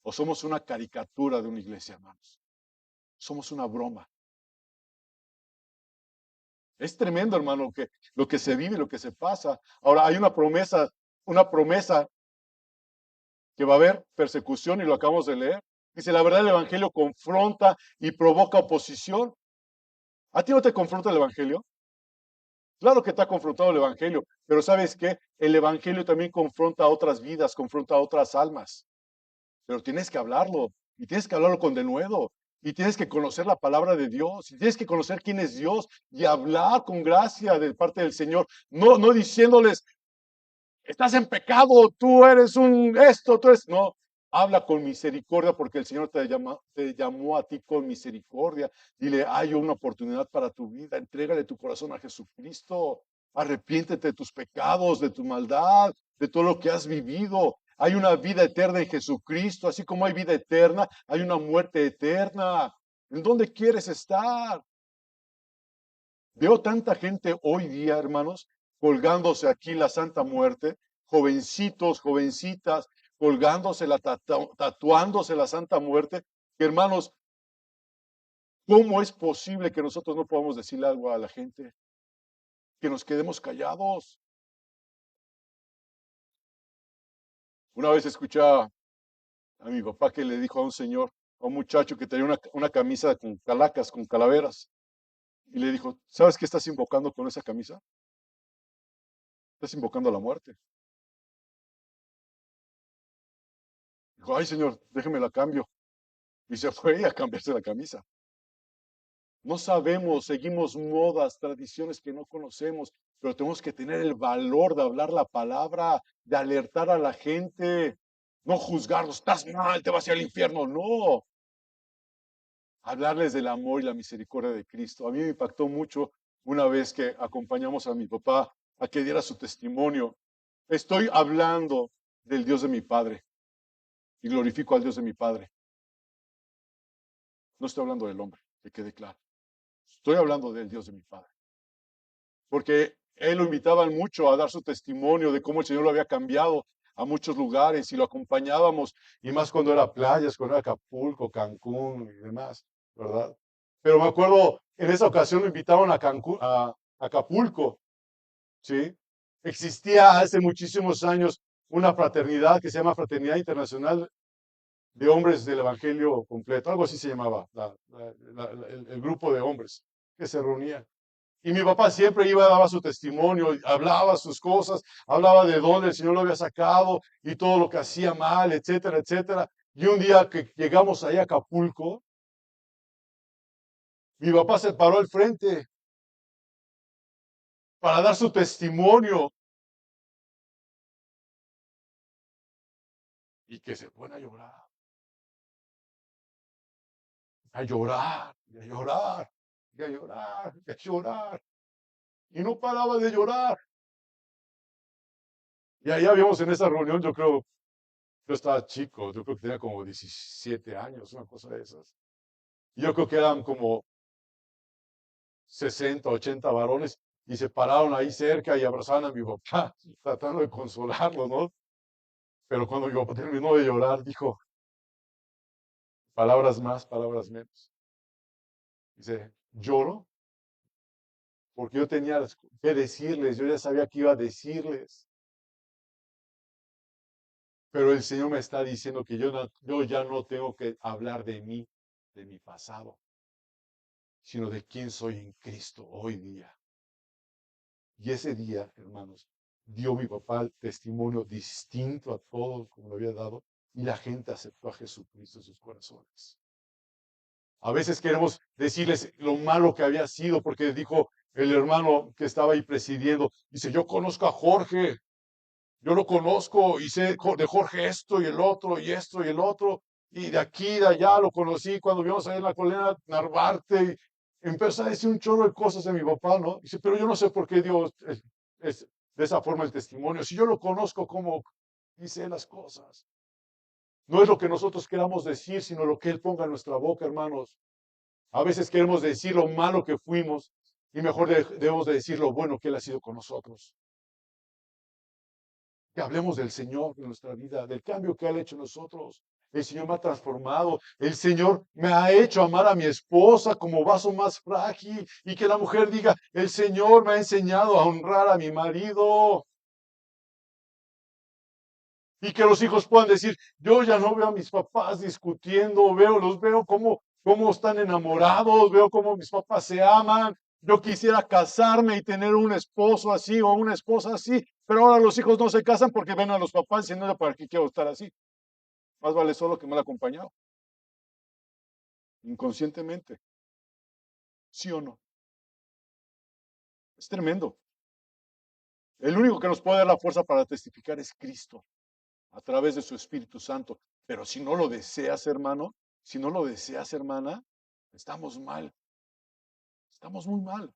¿O somos una caricatura de una iglesia, hermanos? Somos una broma. Es tremendo, hermano, lo que se vive, lo que se pasa. Ahora, hay una promesa que va a haber persecución y lo acabamos de leer. Dice, la verdad, el Evangelio confronta y provoca oposición. ¿A ti no te confronta el Evangelio? Claro que te ha confrontado el Evangelio, pero ¿sabes qué? El Evangelio también confronta a otras vidas, confronta a otras almas. Pero tienes que hablarlo, y tienes que hablarlo con denuedo, y tienes que conocer la palabra de Dios, y tienes que conocer quién es Dios, y hablar con gracia de parte del Señor, no diciéndoles, estás en pecado, tú eres un esto, tú eres, no, habla con misericordia porque el Señor te llamó a ti con misericordia. Dile, hay una oportunidad para tu vida, entrégale tu corazón a Jesucristo, arrepiéntete de tus pecados, de tu maldad, de todo lo que has vivido. Hay una vida eterna en Jesucristo, así como hay vida eterna, hay una muerte eterna. ¿En dónde quieres estar? Veo tanta gente hoy día, hermanos, colgándose aquí la Santa Muerte, jovencitos, jovencitas, colgándose tatuándose la Santa Muerte, que hermanos, ¿cómo es posible que nosotros no podamos decirle algo a la gente? Que nos quedemos callados. Una vez escuché a mi papá que le dijo a un señor, a un muchacho que tenía una camisa con calacas, con calaveras, y le dijo, ¿sabes qué estás invocando con esa camisa? Estás invocando a la muerte. Dijo, ay señor, déjeme la cambio. Y se fue a cambiarse la camisa. No sabemos, seguimos modas, tradiciones que no conocemos, pero tenemos que tener el valor de hablar la palabra, de alertar a la gente, no juzgarlos, estás mal, te vas a ir al infierno, no. Hablarles del amor y la misericordia de Cristo. A mí me impactó mucho una vez que acompañamos a mi papá a que diera su testimonio. Estoy hablando del Dios de mi Padre y glorifico al Dios de mi Padre. No estoy hablando del hombre, que quede claro. Estoy hablando del Dios de mi Padre. Porque él lo invitaban mucho a dar su testimonio de cómo el Señor lo había cambiado a muchos lugares y lo acompañábamos, y más cuando era playas, cuando era Acapulco, Cancún y demás, ¿verdad? Pero me acuerdo, en esa ocasión lo invitaron a Cancún, a Acapulco, ¿sí? Existía hace muchísimos años una fraternidad que se llama Fraternidad Internacional de Hombres del Evangelio Completo, algo así se llamaba, el grupo de hombres que se reunían. Y mi papá siempre iba, daba su testimonio, hablaba sus cosas, hablaba de dónde el Señor lo había sacado y todo lo que hacía mal, etcétera, etcétera. Y un día que llegamos ahí a Acapulco, mi papá se paró al frente para dar su testimonio y que se pone a llorar, a llorar, y a llorar, y a llorar, y a llorar. Y no paraba de llorar. Y ahí habíamos en esa reunión, yo creo, yo estaba chico, yo creo que tenía como 17 años, una cosa de esas. Y yo creo que eran como 60, 80 varones y se pararon ahí cerca y abrazaban a mi papá, tratando de consolarlo, ¿no? Pero cuando mi papá terminó de llorar, dijo, palabras más, palabras menos. Dice, lloro porque yo tenía que decirles, yo ya sabía que iba a decirles, pero el Señor me está diciendo que yo ya no tengo que hablar de mí, de mi pasado, sino de quién soy en Cristo hoy día. Y ese día, hermanos, dio mi papá el testimonio distinto a todo como lo había dado, y la gente aceptó a Jesucristo en sus corazones. A veces queremos decirles lo malo que había sido, porque dijo el hermano que estaba ahí presidiendo, dice, yo conozco a Jorge, yo lo conozco y sé de Jorge esto y el otro y esto y el otro, y de aquí, de allá lo conocí cuando vimos ahí en la colina Narvarte, y empezó a decir un chorro de cosas de mi papá, ¿no? Dice, pero yo no sé por qué Dios es de esa forma el testimonio. Si yo lo conozco, como dice las cosas. No es lo que nosotros queramos decir, sino lo que Él ponga en nuestra boca, hermanos. A veces queremos decir lo malo que fuimos y mejor debemos de decir lo bueno que Él ha sido con nosotros. Que hablemos del Señor en nuestra vida, del cambio que Él ha hecho en nosotros. El Señor me ha transformado. El Señor me ha hecho amar a mi esposa como vaso más frágil. Y que la mujer diga, el Señor me ha enseñado a honrar a mi marido. Y que los hijos puedan decir, yo ya no veo a mis papás discutiendo, los veo cómo están enamorados, veo cómo mis papás se aman. Yo quisiera casarme y tener un esposo así o una esposa así, pero ahora los hijos no se casan porque ven a los papás diciendo, ¿para qué quiero estar así? Más vale solo que mal acompañado, inconscientemente. ¿Sí o no? Es tremendo. El único que nos puede dar la fuerza para testificar es Cristo, a través de su Espíritu Santo. Pero si no lo deseas, hermano, si no lo deseas, hermana, estamos mal. Estamos muy mal.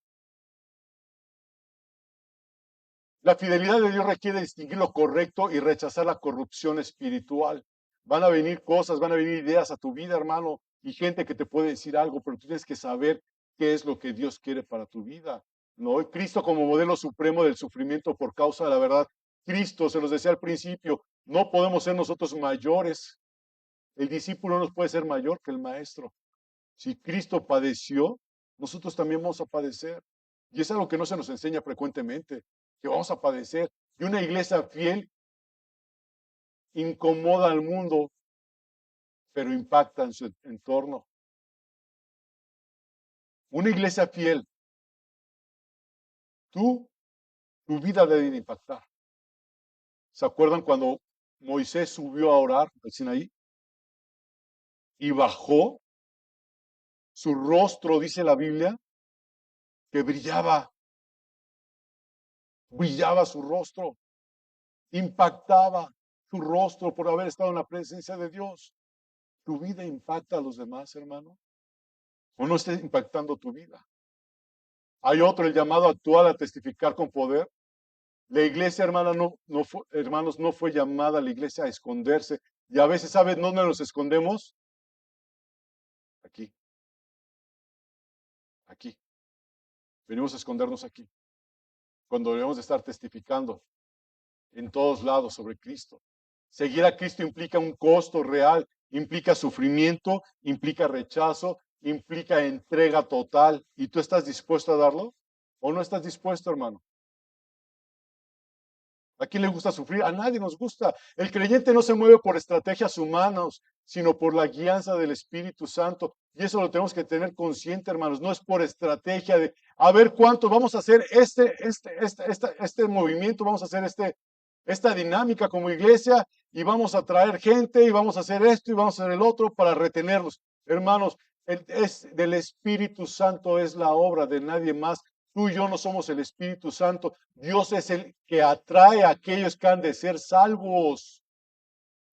La fidelidad de Dios requiere distinguir lo correcto y rechazar la corrupción espiritual. Van a venir cosas, van a venir ideas a tu vida, hermano, y gente que te puede decir algo, pero tú tienes que saber qué es lo que Dios quiere para tu vida. ¿No? Cristo como modelo supremo del sufrimiento por causa de la verdad. Cristo, se los decía al principio, no podemos ser nosotros mayores. El discípulo no puede ser mayor que el maestro. Si Cristo padeció, nosotros también vamos a padecer. Y es algo que no se nos enseña frecuentemente, que vamos a padecer. Y una iglesia fiel incomoda al mundo, pero impacta en su entorno. Una iglesia fiel, tu vida debe impactar. ¿Se acuerdan cuando Moisés subió a orar al Sinaí y bajó? Su rostro, dice la Biblia, que brillaba su rostro, impactaba su rostro por haber estado en la presencia de Dios. ¿Tu vida impacta a los demás, hermano? ¿O no está impactando tu vida? Hay otro, el llamado actual a testificar con poder. La iglesia, hermana, hermanos, no fue llamada la iglesia a esconderse. Y a veces, ¿saben dónde nos escondemos? Aquí, aquí. Venimos a escondernos aquí, cuando debemos de estar testificando en todos lados sobre Cristo. Seguir a Cristo implica un costo real, implica sufrimiento, implica rechazo, implica entrega total. ¿Y tú estás dispuesto a darlo? ¿O no estás dispuesto, hermano? ¿A quién le gusta sufrir? A nadie nos gusta. El creyente no se mueve por estrategias humanas, sino por la guianza del Espíritu Santo. Y eso lo tenemos que tener consciente, hermanos. No es por estrategia de, a ver cuánto vamos a hacer este movimiento, vamos a hacer esta dinámica como iglesia y vamos a traer gente y vamos a hacer esto y vamos a hacer el otro para retenerlos. Hermanos, es del Espíritu Santo es la obra de nadie más. Tú y yo no somos el Espíritu Santo. Dios es el que atrae a aquellos que han de ser salvos.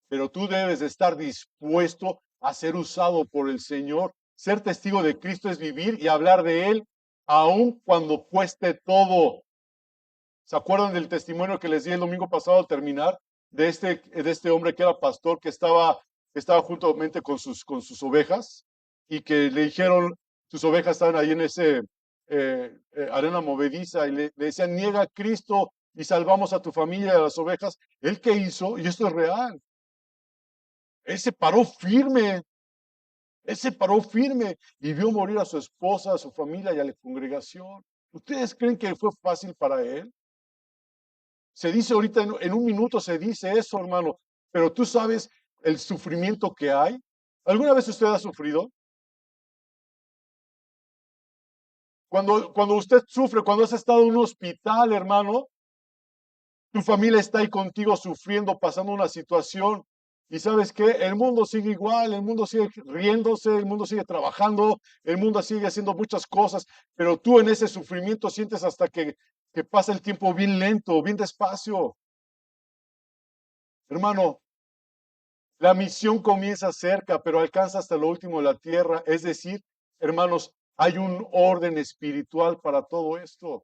Pero tú debes de estar dispuesto a ser usado por el Señor. Ser testigo de Cristo es vivir y hablar de Él, aun cuando cueste todo. ¿Se acuerdan del testimonio que les di el domingo pasado al terminar? De este hombre que era pastor, que estaba juntamente con sus ovejas y que le dijeron, sus ovejas estaban ahí en ese arena movediza y le decían, niega a Cristo y salvamos a tu familia y a las ovejas. ¿Él qué hizo? Y esto es real. Él se paró firme y vio morir a su esposa, a su familia y a la congregación. ¿Ustedes creen que fue fácil para él? Se dice ahorita, en un minuto se dice eso, hermano, pero tú sabes el sufrimiento que hay. ¿Alguna vez usted ha sufrido? Cuando usted sufre, cuando has estado en un hospital, hermano, tu familia está ahí contigo sufriendo, pasando una situación. Y sabes qué, el mundo sigue igual, el mundo sigue riéndose, el mundo sigue trabajando, el mundo sigue haciendo muchas cosas, pero tú en ese sufrimiento sientes hasta que pasa el tiempo bien lento, bien despacio. Hermano, la misión comienza cerca, pero alcanza hasta lo último de la tierra. Es decir, hermanos, hay un orden espiritual para todo esto.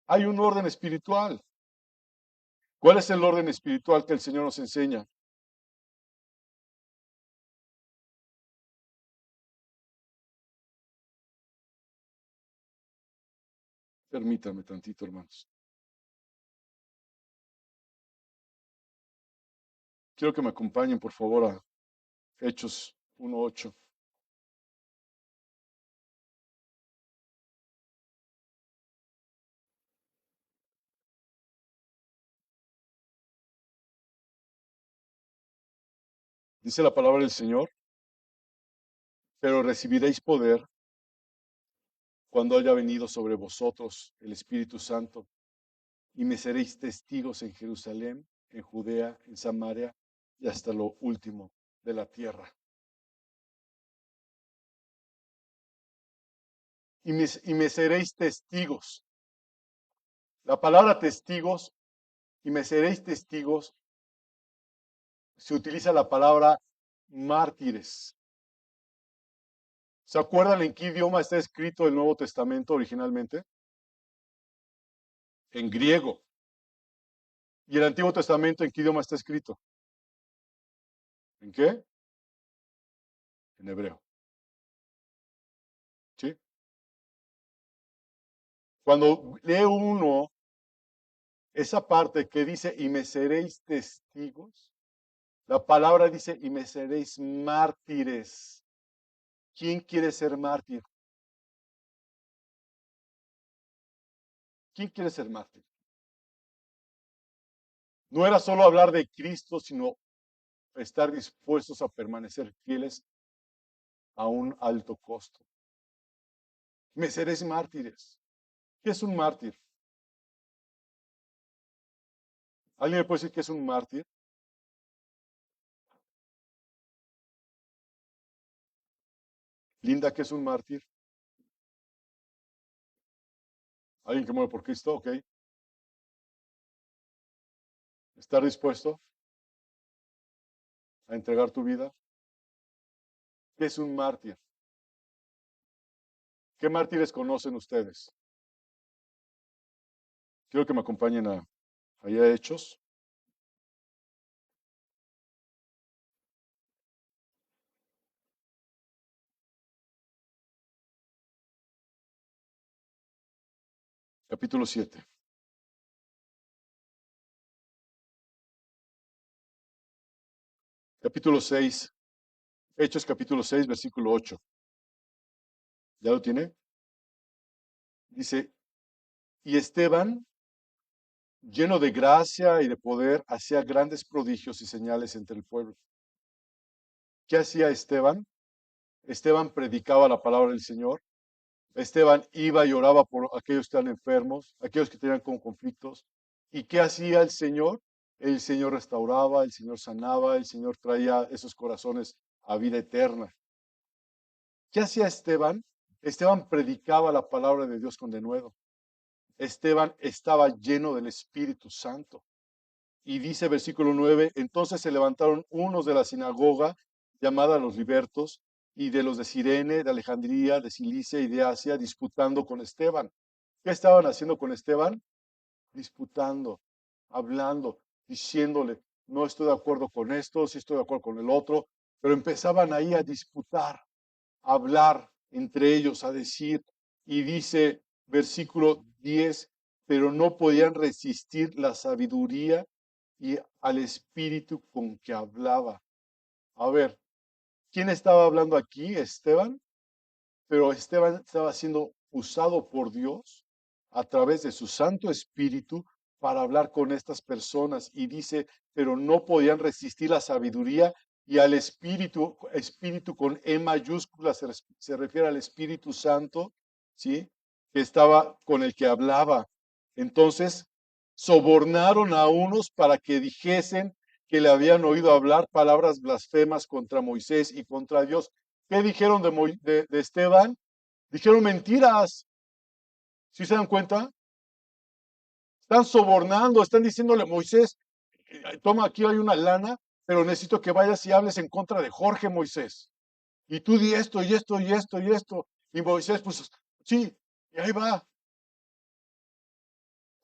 Hay un orden espiritual. ¿Cuál es el orden espiritual que el Señor nos enseña? Permítame tantito, hermanos. Quiero que me acompañen, por favor, a Hechos 1:8. Dice la palabra del Señor, pero recibiréis poder cuando haya venido sobre vosotros el Espíritu Santo y me seréis testigos en Jerusalén, en Judea, en Samaria y hasta lo último de la tierra. Y me seréis testigos. La palabra testigos y me seréis testigos se utiliza la palabra mártires. ¿Se acuerdan en qué idioma está escrito el Nuevo Testamento originalmente? En griego. ¿Y el Antiguo Testamento en qué idioma está escrito? ¿En qué? En hebreo. ¿Sí? Cuando lee uno esa parte que dice, y me seréis testigos, la palabra dice, y me seréis mártires. ¿Quién quiere ser mártir? ¿Quién quiere ser mártir? No era solo hablar de Cristo, sino estar dispuestos a permanecer fieles a un alto costo. Me seréis mártires. ¿Qué es un mártir? ¿Alguien me puede decir qué es un mártir? Linda, ¿qué es un mártir? ¿Alguien que muere por Cristo? Ok. ¿Estar dispuesto a entregar tu vida? ¿Qué es un mártir? ¿Qué mártires conocen ustedes? Quiero que me acompañen a Allá Hechos, capítulo 7. Capítulo 6. Hechos capítulo 6, versículo 8. ¿Ya lo tiene? Dice, y Esteban, lleno de gracia y de poder, hacía grandes prodigios y señales entre el pueblo. ¿Qué hacía Esteban? Esteban predicaba la palabra del Señor. Esteban iba y oraba por aquellos que están enfermos, aquellos que tenían con conflictos. ¿Y qué hacía el Señor? El Señor restauraba, el Señor sanaba, el Señor traía esos corazones a vida eterna. ¿Qué hacía Esteban? Esteban predicaba la palabra de Dios con denuedo. Esteban estaba lleno del Espíritu Santo. Y dice versículo 9, entonces se levantaron unos de la sinagoga, llamada los libertos, y de los de Cirene, de Alejandría, de Cilicia y de Asia, disputando con Esteban. ¿Qué estaban haciendo con Esteban? Disputando, hablando, diciéndole, no estoy de acuerdo con esto, sí estoy de acuerdo con el otro, pero empezaban ahí a disputar, a hablar entre ellos, a decir, y dice versículo 10, pero no podían resistir la sabiduría y al espíritu con que hablaba. A ver, ¿quién estaba hablando aquí? Esteban, pero Esteban estaba siendo usado por Dios a través de su Santo Espíritu para hablar con estas personas. Y dice, pero no podían resistir la sabiduría y al Espíritu, Espíritu con E mayúscula se refiere al Espíritu Santo, ¿sí? Que estaba con el que hablaba. Entonces, sobornaron a unos para que dijesen que le habían oído hablar palabras blasfemas contra Moisés y contra Dios. ¿Qué dijeron de Esteban? Dijeron mentiras. ¿Sí se dan cuenta? Están sobornando, están diciéndole, Moisés, toma, aquí hay una lana, pero necesito que vayas y hables en contra de Jorge, Moisés. Y tú di esto y esto y esto y esto. Y Moisés, pues sí, y ahí va.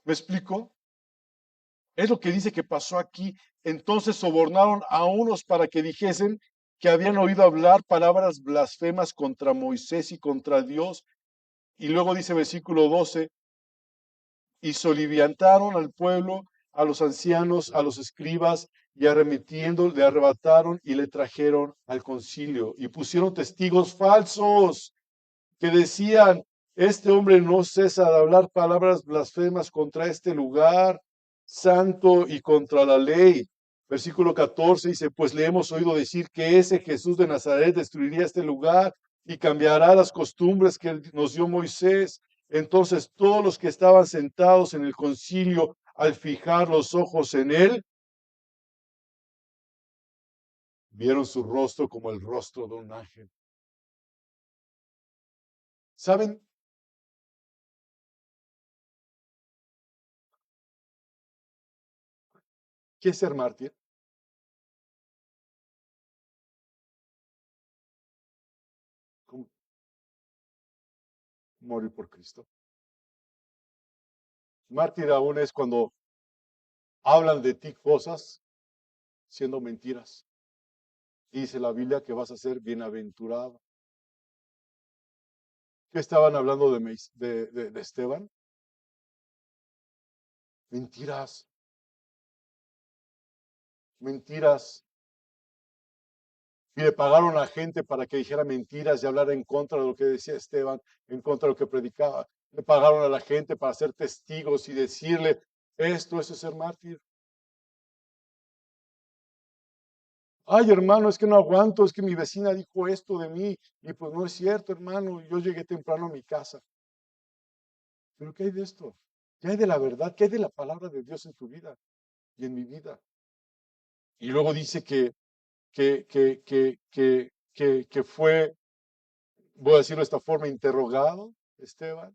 ¿Me explico? Es lo que dice que pasó aquí. Entonces sobornaron a unos para que dijesen que habían oído hablar palabras blasfemas contra Moisés y contra Dios. Y luego dice versículo 12, y soliviantaron al pueblo, a los ancianos, a los escribas, y arremetiendo le arrebataron y le trajeron al concilio. Y pusieron testigos falsos que decían, este hombre no cesa de hablar palabras blasfemas contra este lugar santo y contra la ley. Versículo 14 dice, pues le hemos oído decir que ese Jesús de Nazaret destruiría este lugar y cambiará las costumbres que nos dio Moisés. Entonces todos los que estaban sentados en el concilio, al fijar los ojos en él, vieron su rostro como el rostro de un ángel. ¿Saben qué es ser mártir? ¿Cómo? Morir por Cristo. Mártir aún es cuando hablan de ti cosas siendo mentiras. Dice la Biblia que vas a ser bienaventurado. ¿Qué estaban hablando de Esteban? Mentiras, mentiras. Y le pagaron a gente para que dijera mentiras y hablara en contra de lo que decía Esteban, en contra de lo que predicaba. Le pagaron a la gente para ser testigos y decirle, esto es ser mártir. Ay, hermano, es que no aguanto, es que mi vecina dijo esto de mí. Y pues no es cierto, hermano, yo llegué temprano a mi casa. ¿Pero qué hay de esto? ¿Qué hay de la verdad? ¿Qué hay de la palabra de Dios en tu vida y en mi vida? Y luego dice que fue, voy a decirlo de esta forma, interrogado Esteban.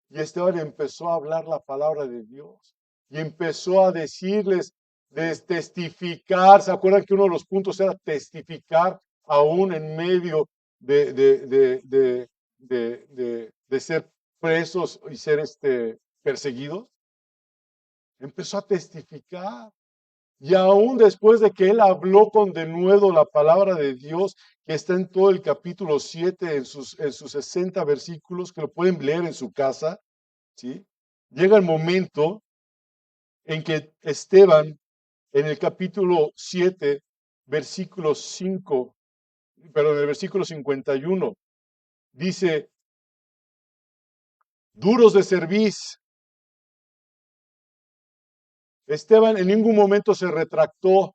Y Esteban empezó a hablar la palabra de Dios y empezó a decirles, de testificar. ¿Se acuerdan que uno de los puntos era testificar aún en medio de ser presos y ser perseguidos? Empezó a testificar. Y aún después de que él habló con denuedo la palabra de Dios, que está en todo el capítulo 7, en sus 60 versículos, que lo pueden leer en su casa, ¿sí? Llega el momento en que Esteban, en el capítulo 7, versículo 5, pero en el versículo 51, dice, duros de cerviz. Esteban en ningún momento se retractó,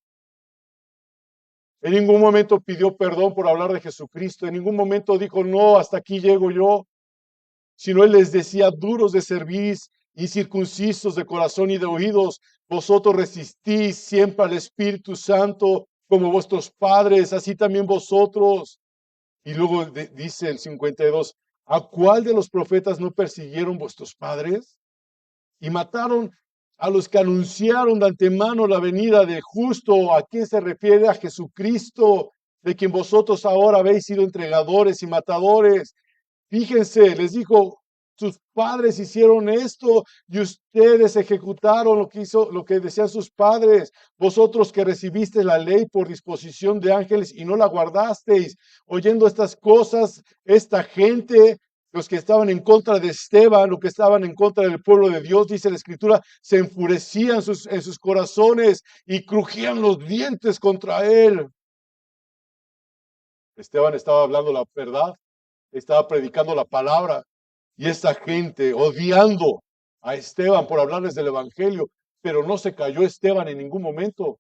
en ningún momento pidió perdón por hablar de Jesucristo, en ningún momento dijo, no, hasta aquí llego yo, sino él les decía, duros de cerviz, incircuncisos de corazón y de oídos, vosotros resistís siempre al Espíritu Santo como vuestros padres, así también vosotros. Y luego dice el 52, ¿a cuál de los profetas no persiguieron vuestros padres? Y mataron a los que anunciaron de antemano la venida de justo. ¿A quién se refiere? A Jesucristo, de quien vosotros ahora habéis sido entregadores y matadores. Fíjense, les dijo, sus padres hicieron esto y ustedes ejecutaron lo que decían sus padres. Vosotros que recibisteis la ley por disposición de ángeles y no la guardasteis. Oyendo estas cosas, esta gente, los que estaban en contra de Esteban, los que estaban en contra del pueblo de Dios, dice la Escritura, se enfurecían en sus corazones y crujían los dientes contra él. Esteban estaba hablando la verdad, estaba predicando la palabra, y esta gente odiando a Esteban por hablarles del Evangelio, pero no se cayó Esteban en ningún momento.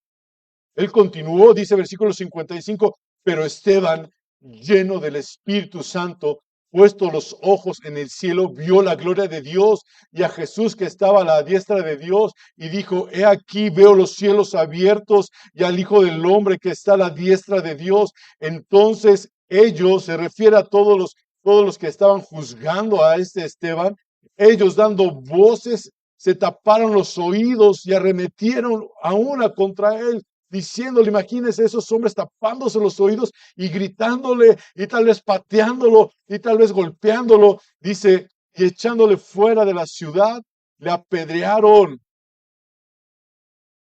Él continuó, dice versículo 55, pero Esteban, lleno del Espíritu Santo, puesto los ojos en el cielo, vio la gloria de Dios y a Jesús que estaba a la diestra de Dios y dijo, he aquí veo los cielos abiertos y al Hijo del Hombre que está a la diestra de Dios. Entonces ellos, se refiere a todos los que estaban juzgando a este Esteban, ellos dando voces, se taparon los oídos y arremetieron a una contra él diciéndole, imagínense esos hombres tapándose los oídos y gritándole y tal vez pateándolo y tal vez golpeándolo, dice, y echándole fuera de la ciudad, le apedrearon.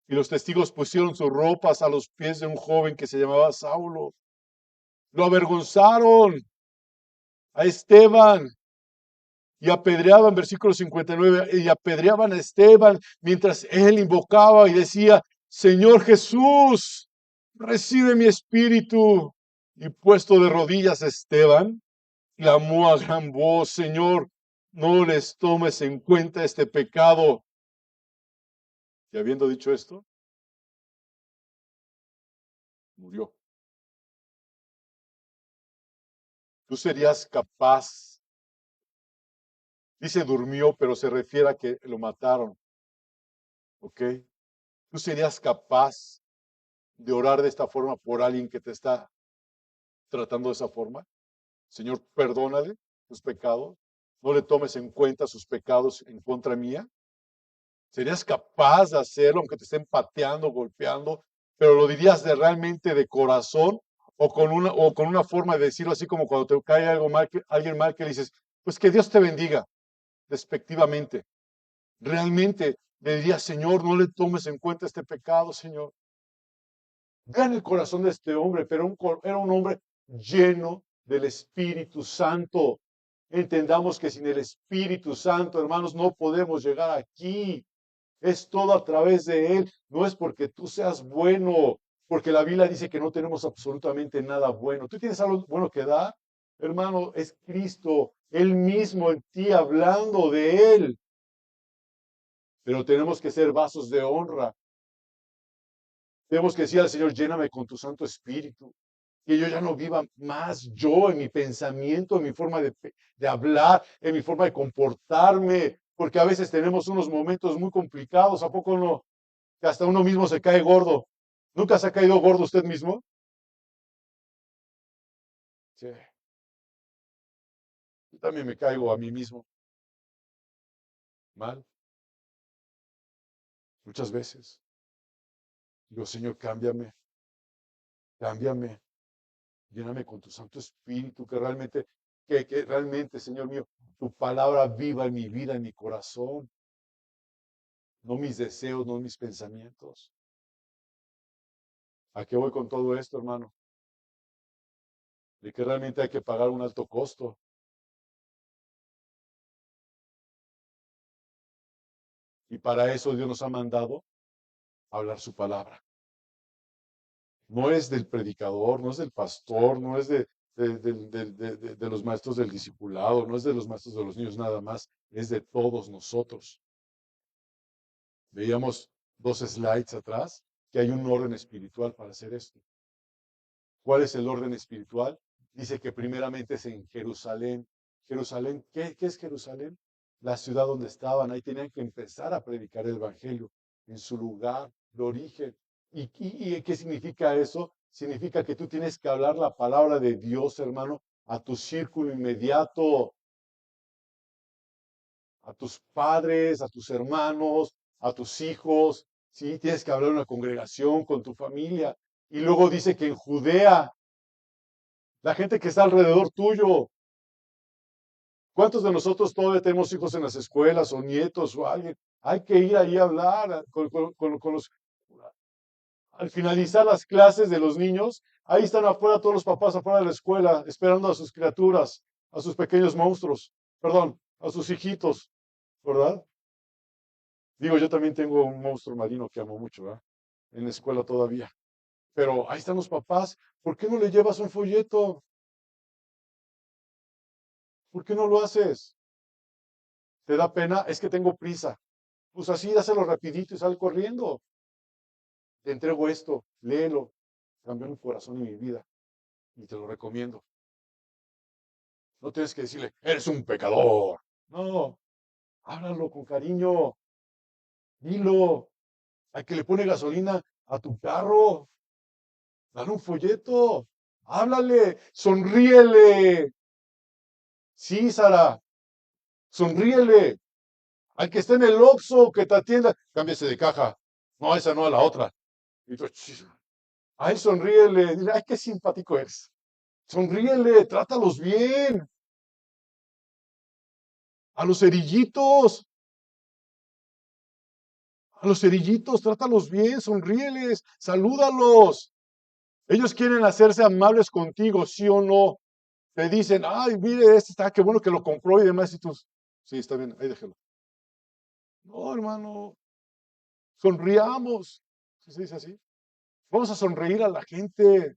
Y los testigos pusieron sus ropas a los pies de un joven que se llamaba Saulo. Lo avergonzaron a Esteban y apedreaban, versículo 59, y apedreaban a Esteban mientras él invocaba y decía, Señor Jesús, recibe mi espíritu. Y puesto de rodillas Esteban, clamó a gran voz, Señor, no les tomes en cuenta este pecado. Y habiendo dicho esto, murió. Tú serías capaz, dice durmió, pero se refiere a que lo mataron, ¿ok? Tú serías capaz de orar de esta forma por alguien que te está tratando de esa forma. Señor, perdónale sus pecados, no le tomes en cuenta sus pecados en contra mía. ¿Serías capaz de hacerlo aunque te estén pateando, golpeando, pero lo dirías de realmente de corazón o con una forma de decirlo así como cuando te cae algo mal, alguien mal que le dices, pues que Dios te bendiga, despectivamente? Realmente le dirías, Señor, no le tomes en cuenta este pecado, Señor. Vean el corazón de este hombre, pero era un hombre lleno del Espíritu Santo. Entendamos que sin el Espíritu Santo, hermanos, no podemos llegar aquí. Es todo a través de Él. No es porque tú seas bueno, porque la Biblia dice que no tenemos absolutamente nada bueno. ¿Tú tienes algo bueno que dar? Hermano, es Cristo, Él mismo en ti hablando de Él. Pero tenemos que ser vasos de honra. Tenemos que decir al Señor, lléname con tu Santo Espíritu. Que yo ya no viva más yo en mi pensamiento, en mi forma de hablar, en mi forma de comportarme, porque a veces tenemos unos momentos muy complicados. ¿A poco no? Que hasta uno mismo se cae gordo. ¿Nunca se ha caído gordo usted mismo? Sí. Yo también me caigo a mí mismo mal, muchas veces. Digo, Señor, cámbiame, cámbiame, lléname con tu Santo Espíritu, que realmente, Señor mío, tu palabra viva en mi vida, en mi corazón. no mis deseos, no mis pensamientos. ¿A qué voy con todo esto, hermano? De que realmente hay que pagar un alto costo. Y para eso Dios nos ha mandado a hablar su palabra. No es del predicador, no es del pastor, no es de los maestros del discipulado, no es de los maestros de los niños nada más, es de todos nosotros. Veíamos 2 slides atrás que hay un orden espiritual para hacer esto. ¿Cuál es el orden espiritual? Dice que primeramente es en Jerusalén. Jerusalén, ¿qué es Jerusalén? La ciudad donde estaban. Ahí tenían que empezar a predicar el Evangelio en su lugar de origen. ¿Y qué significa eso? Significa que tú tienes que hablar la palabra de Dios, hermano, a tu círculo inmediato, a tus padres, a tus hermanos, a tus hijos. Sí, tienes que hablar en una congregación con tu familia. Y luego dice que en Judea, la gente que está alrededor tuyo. ¿Cuántos de nosotros todavía tenemos hijos en las escuelas o nietos o alguien? Hay que ir ahí a hablar con los... Al finalizar las clases de los niños, ahí están afuera todos los papás afuera de la escuela, esperando a sus criaturas, a sus pequeños monstruos, perdón, a sus hijitos, ¿verdad? Digo, yo también tengo un monstruo marino que amo mucho, ¿verdad? En la escuela todavía. Pero ahí están los papás. ¿Por qué no le llevas un folleto? ¿Por qué no lo haces? ¿Te da pena? Es que tengo prisa. Pues así, dáselo rapidito y sal corriendo. Te entrego esto, léelo. Cambió mi corazón y mi vida. Y te lo recomiendo. No tienes que decirle, eres un pecador. No, háblalo con cariño. Dilo. Al que le pone gasolina a tu carro. Dale un folleto. Háblale. Sonríele. Sí, Sara. Sonríele. Al que esté en el Oxxo, que te atienda, cámbiese de caja. No, esa no, a la otra. Y tú, ay, sonríele. Dile, ay, qué simpático eres. Sonríele, trátalos bien. A los cerillitos, trátalos bien, sonríeles, salúdalos. Ellos quieren hacerse amables contigo, ¿sí o no? Te dicen, ay, mire, este está, qué bueno que lo compró y demás. Y tú, sí, está bien, ahí déjelo. No, hermano, sonriamos. ¿Sí se dice así? Vamos a sonreír a la gente.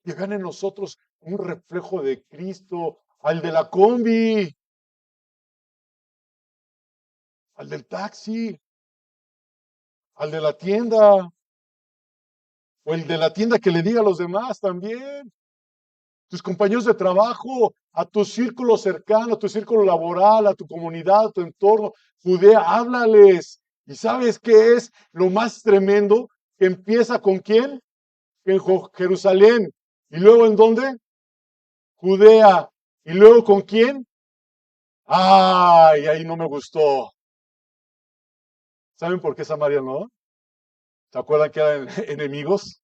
Que vean en nosotros un reflejo de Cristo, al de la combi, al del taxi, al de la tienda, o el de la tienda que le diga a los demás también, tus compañeros de trabajo, a tu círculo cercano, a tu círculo laboral, a tu comunidad, a tu entorno. Judea, háblales. ¿Y sabes qué es lo más tremendo? Que empieza con quién? En Jerusalén. ¿Y luego en dónde? Judea. ¿Y luego con quién? Ay, ahí no me gustó. ¿Saben por qué Samaria no? ¿Se acuerdan que eran enemigos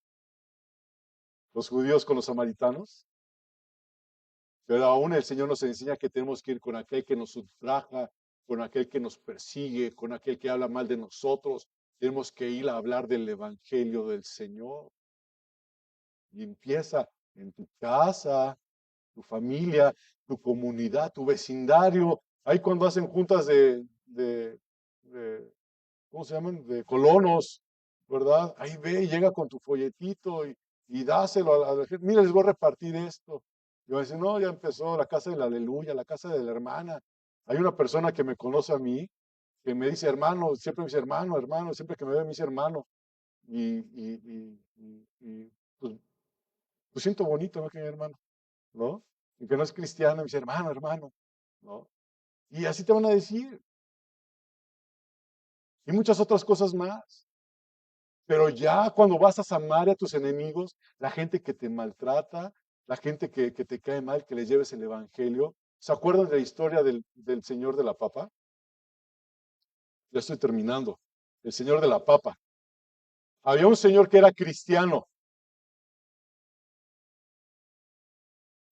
los judíos con los samaritanos? Pero aún el Señor nos enseña que tenemos que ir con aquel que nos ultraja, con aquel que nos persigue, con aquel que habla mal de nosotros. Tenemos que ir a hablar del Evangelio del Señor. Y empieza en tu casa, tu familia, tu comunidad, tu vecindario. Ahí cuando hacen juntas de ¿cómo se llaman? De colonos, ¿verdad? Ahí ve y llega con tu folletito y dáselo a la gente. Mira, les voy a repartir esto. Y va a decir, no, ya empezó la casa de la aleluya, la casa de la hermana. Hay una persona que me conoce a mí, que me dice hermano, siempre me dice hermano, hermano, siempre que me ve me dice hermano. Pues, pues siento bonito, ¿no? Que mi hermano, ¿no? Y que no es cristiano, me dice hermano, hermano, ¿no? Y así te van a decir. Y muchas otras cosas más. Pero ya cuando vas a Samaria a tus enemigos, la gente que te maltrata, la gente que te cae mal, que les lleves el evangelio. ¿Se acuerdan de la historia del señor de la papa? Ya estoy terminando. El señor de la papa. Había un señor que era cristiano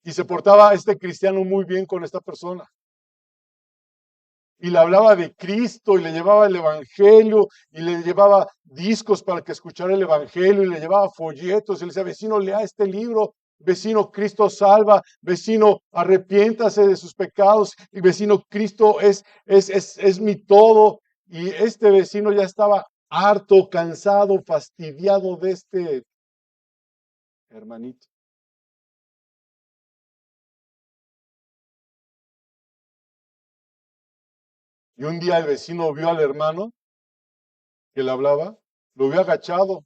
y se portaba este cristiano muy bien con esta persona. y le hablaba de Cristo y le llevaba el Evangelio y le llevaba discos para que escuchara el Evangelio y le llevaba folletos y le decía, vecino, lea este libro, vecino, Cristo salva, vecino, arrepiéntase de sus pecados y vecino, Cristo es mi todo. Y este vecino ya estaba harto, cansado, fastidiado de este hermanito. Y un día el vecino vio al hermano que le hablaba, lo vio agachado,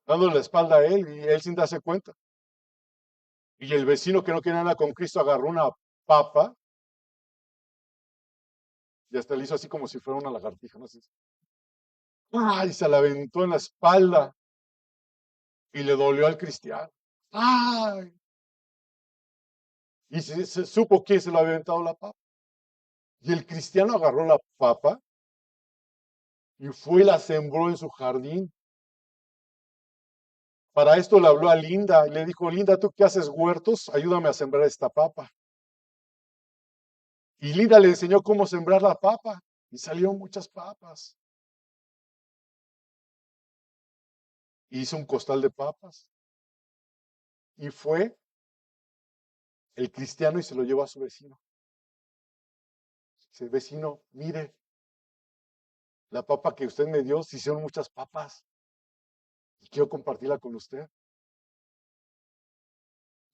dándole la espalda a él y él sin darse cuenta. Y el vecino que no quería nada con Cristo agarró una papa y hasta le hizo así como si fuera una lagartija, ¿no? Así. ¡Ay! Se la aventó en la espalda y le dolió al cristiano. ¡Ay! Y se supo quién se lo había aventado la papa. Y el cristiano agarró la papa y fue y la sembró en su jardín. Para esto le habló a Linda y le dijo, Linda, ¿tú qué haces huertos? Ayúdame a sembrar esta papa. Y Linda le enseñó cómo sembrar la papa y salieron muchas papas. Hizo un costal de papas y fue el cristiano y se lo llevó a su vecino. Dice, vecino, mire, la papa que usted me dio, se hicieron muchas papas y quiero compartirla con usted.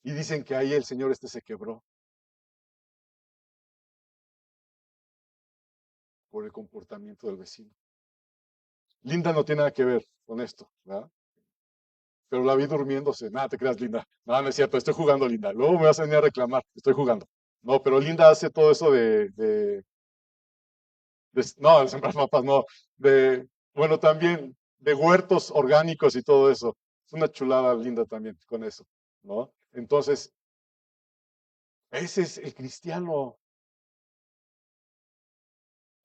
Y dicen que ahí el señor este se quebró por el comportamiento del vecino. Linda no tiene nada que ver con esto, ¿verdad? Pero la vi durmiéndose. Nada, te creas, Linda. No, no es cierto, estoy jugando, Linda. Luego me vas a venir a reclamar, estoy jugando. No, pero Linda hace todo eso no, de sembrar papas, no. Bueno, también de huertos orgánicos y todo eso. Es una chulada linda también con eso, ¿no? Entonces, ese es el cristiano.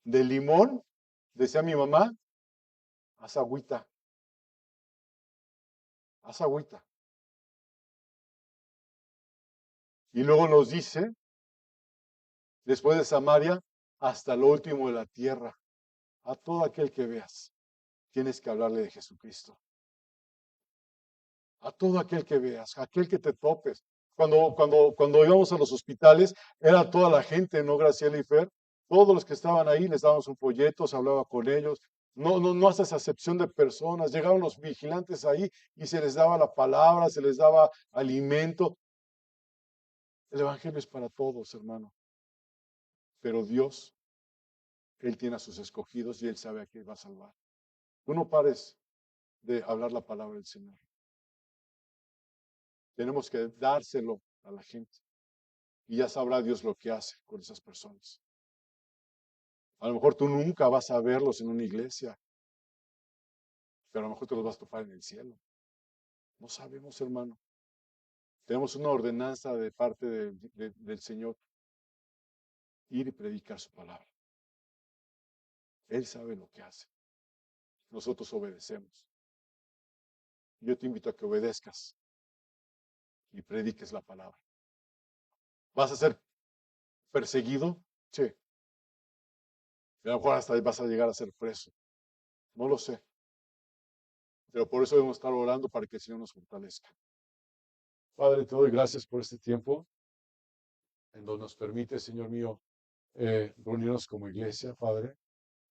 De limón, decía mi mamá, haz agüita, haz agüita. Y luego nos dice, después de Samaria, hasta lo último de la tierra, a todo aquel que veas, tienes que hablarle de Jesucristo. A todo aquel que veas, a aquel que te topes. Cuando íbamos a los hospitales, era toda la gente, ¿no, Graciela y Fer? Todos los que estaban ahí les dábamos un folleto, se hablaba con ellos. No haces acepción de personas. Llegaban los vigilantes ahí y se les daba la palabra, se les daba alimento. El evangelio es para todos, hermano. Pero Dios, Él tiene a sus escogidos y Él sabe a quién va a salvar. Tú no pares de hablar la palabra del Señor. Tenemos que dárselo a la gente. Y ya sabrá Dios lo que hace con esas personas. A lo mejor tú nunca vas a verlos en una iglesia, pero a lo mejor te los vas a topar en el cielo. No sabemos, hermano. Tenemos una ordenanza de parte del Señor, ir y predicar su palabra. Él sabe lo que hace. Nosotros obedecemos. Yo te invito a que obedezcas y prediques la palabra. ¿Vas a ser perseguido? Sí. A lo mejor hasta vas a llegar a ser preso. No lo sé. Pero por eso debemos estar orando para que el Señor nos fortalezca. Padre, te doy gracias por este tiempo en donde nos permite, Señor mío, reunirnos como iglesia, Padre.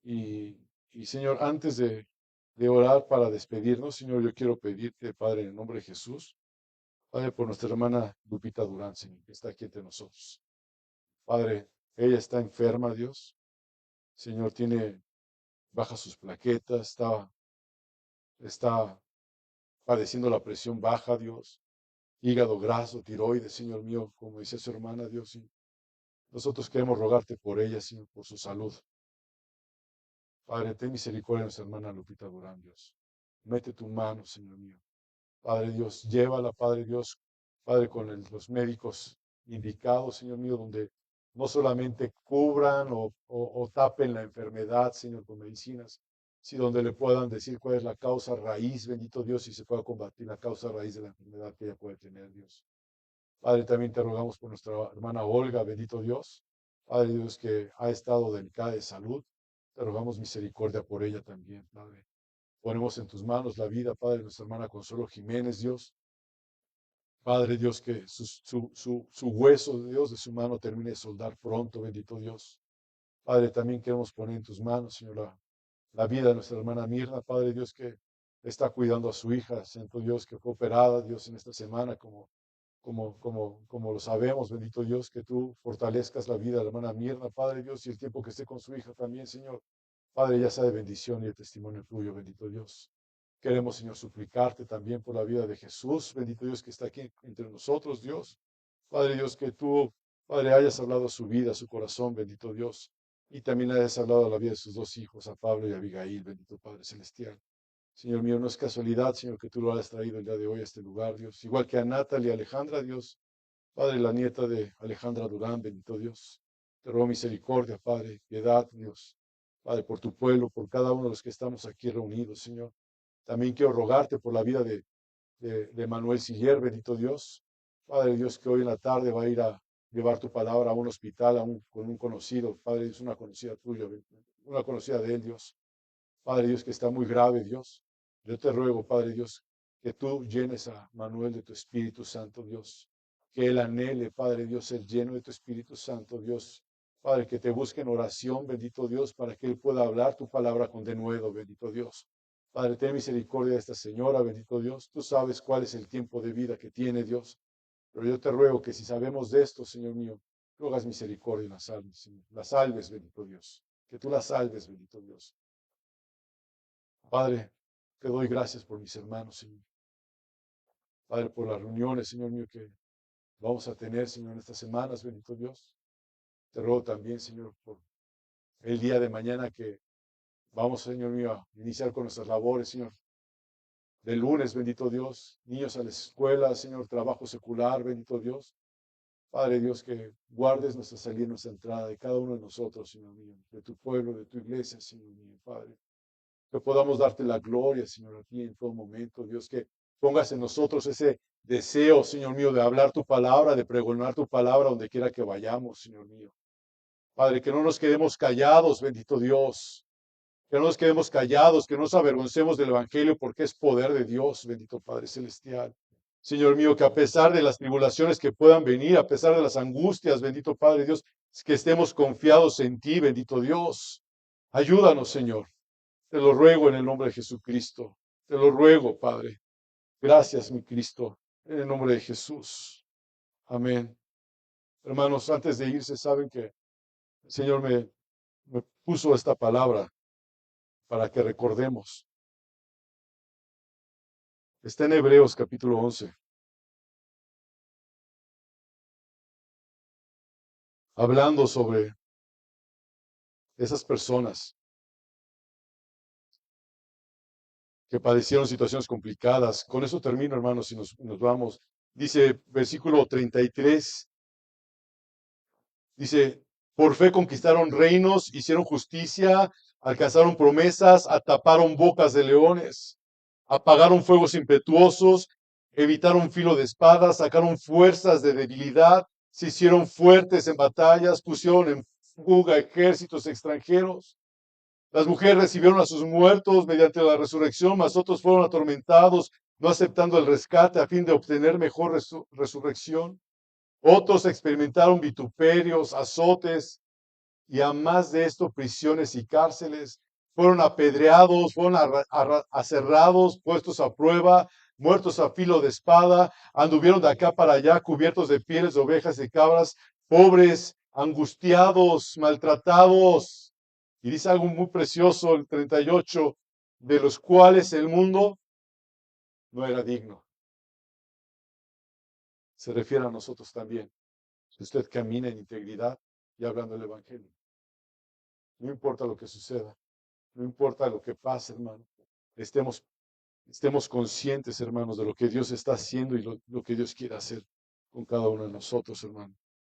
Y Señor, antes de orar para despedirnos, Señor, yo quiero pedirte, Padre, en el nombre de Jesús, Padre, por nuestra hermana Lupita Durán, Señor, que está aquí entre nosotros. Padre, ella está enferma, Dios. Señor, baja sus plaquetas, está padeciendo la presión baja, Dios. Hígado graso, tiroides, Señor mío, como dice su hermana, Dios. Y nosotros queremos rogarte por ella, Señor, por su salud. Padre, ten misericordia de nuestra hermana Lupita Durán, Dios. Mete tu mano, Señor mío. Padre Dios, llévala, Padre Dios, Padre, con los médicos indicados, Señor mío, donde no solamente cubran o tapen la enfermedad, Señor, con medicinas, sino donde le puedan decir cuál es la causa raíz, bendito Dios, y se pueda combatir la causa raíz de la enfermedad que ella puede tener, Dios. Padre, también te rogamos por nuestra hermana Olga, bendito Dios. Padre Dios, que ha estado delicada de salud, te rogamos misericordia por ella también, Padre. Ponemos en tus manos la vida, Padre, de nuestra hermana Consuelo Jiménez, Dios. Padre Dios, que su hueso, Dios, de su mano termine de soldar pronto, bendito Dios. Padre, también queremos poner en tus manos, Señor, la vida de nuestra hermana Mirna, Padre Dios, que está cuidando a su hija, Santo Dios, que fue operada, Dios, en esta semana, como lo sabemos, bendito Dios, que tú fortalezcas la vida de la hermana Mirna, Padre Dios, y el tiempo que esté con su hija también, Señor. Padre, ya sea de bendición y de testimonio tuyo, bendito Dios. Queremos, Señor, suplicarte también por la vida de Jesús, bendito Dios, que está aquí entre nosotros, Dios. Padre Dios, que tú, Padre, hayas hablado a su vida, a su corazón, bendito Dios, y también hayas hablado a la vida de sus dos hijos, a Pablo y a Abigail, bendito Padre Celestial. Señor mío, no es casualidad, Señor, que tú lo hayas traído el día de hoy a este lugar, Dios. Igual que a Natalie y Alejandra, Dios. Padre, la nieta de Alejandra Durán, bendito Dios. Te ruego misericordia, Padre, piedad, Dios. Padre, por tu pueblo, por cada uno de los que estamos aquí reunidos, Señor. También quiero rogarte por la vida de Manuel Siller, bendito Dios. Padre Dios, que hoy en la tarde va a ir a llevar tu palabra a un hospital, con un conocido. Padre, es una conocida tuya, una conocida de él, Dios. Padre Dios, que está muy grave, Dios. Yo te ruego, Padre Dios, que tú llenes a Manuel de tu Espíritu Santo, Dios. Que él anhele, Padre Dios, ser lleno de tu Espíritu Santo, Dios. Padre, que te busque en oración, bendito Dios, para que él pueda hablar tu palabra con denuedo, bendito Dios. Padre, ten misericordia de esta señora, bendito Dios. Tú sabes cuál es el tiempo de vida que tiene, Dios. Pero yo te ruego que si sabemos de esto, Señor mío, tú hagas misericordia y la salves, Señor. La salves, bendito Dios. Que tú la salves, bendito Dios. Padre, te doy gracias por mis hermanos, Señor. Padre, por las reuniones, Señor mío, que vamos a tener, Señor, en estas semanas, bendito Dios. Te ruego también, Señor, por el día de mañana que vamos, Señor mío, a iniciar con nuestras labores, Señor. De lunes, bendito Dios, niños a la escuela, Señor, trabajo secular, bendito Dios. Padre Dios, que guardes nuestra salida y nuestra entrada de cada uno de nosotros, Señor mío, de tu pueblo, de tu iglesia, Señor mío, Padre. Que podamos darte la gloria, Señor, a ti en todo momento, Dios, que pongas en nosotros ese deseo, Señor mío, de hablar tu palabra, de pregonar tu palabra donde quiera que vayamos, Señor mío. Padre, que no nos quedemos callados, bendito Dios, que no nos quedemos callados, que no nos avergoncemos del Evangelio porque es poder de Dios, bendito Padre Celestial. Señor mío, que a pesar de las tribulaciones que puedan venir, a pesar de las angustias, bendito Padre Dios, que estemos confiados en ti, bendito Dios. Ayúdanos, Señor. Te lo ruego en el nombre de Jesucristo. Te lo ruego, Padre. Gracias, mi Cristo, en el nombre de Jesús. Amén. Hermanos, antes de irse, saben que el Señor me puso esta palabra para que recordemos. Está en Hebreos capítulo 11, hablando sobre esas personas que padecieron situaciones complicadas. Con eso termino, hermanos, y nos vamos. Dice versículo 33. Dice, por fe conquistaron reinos, hicieron justicia, alcanzaron promesas, ataparon bocas de leones, apagaron fuegos impetuosos, evitaron filo de espada, sacaron fuerzas de debilidad, se hicieron fuertes en batallas, pusieron en fuga ejércitos extranjeros. Las mujeres recibieron a sus muertos mediante la resurrección, mas otros fueron atormentados, no aceptando el rescate a fin de obtener mejor resurrección. Otros experimentaron vituperios, azotes y a más de esto prisiones y cárceles. Fueron apedreados, fueron aserrados, puestos a prueba, muertos a filo de espada, anduvieron de acá para allá cubiertos de pieles de ovejas y cabras, pobres, angustiados, maltratados. Y dice algo muy precioso, el 38, de los cuales el mundo no era digno. Se refiere a nosotros también. Si usted camina en integridad y hablando el Evangelio. No importa lo que suceda, no importa lo que pase, hermano. Estemos conscientes, hermanos, de lo que Dios está haciendo y lo que Dios quiere hacer con cada uno de nosotros, hermano.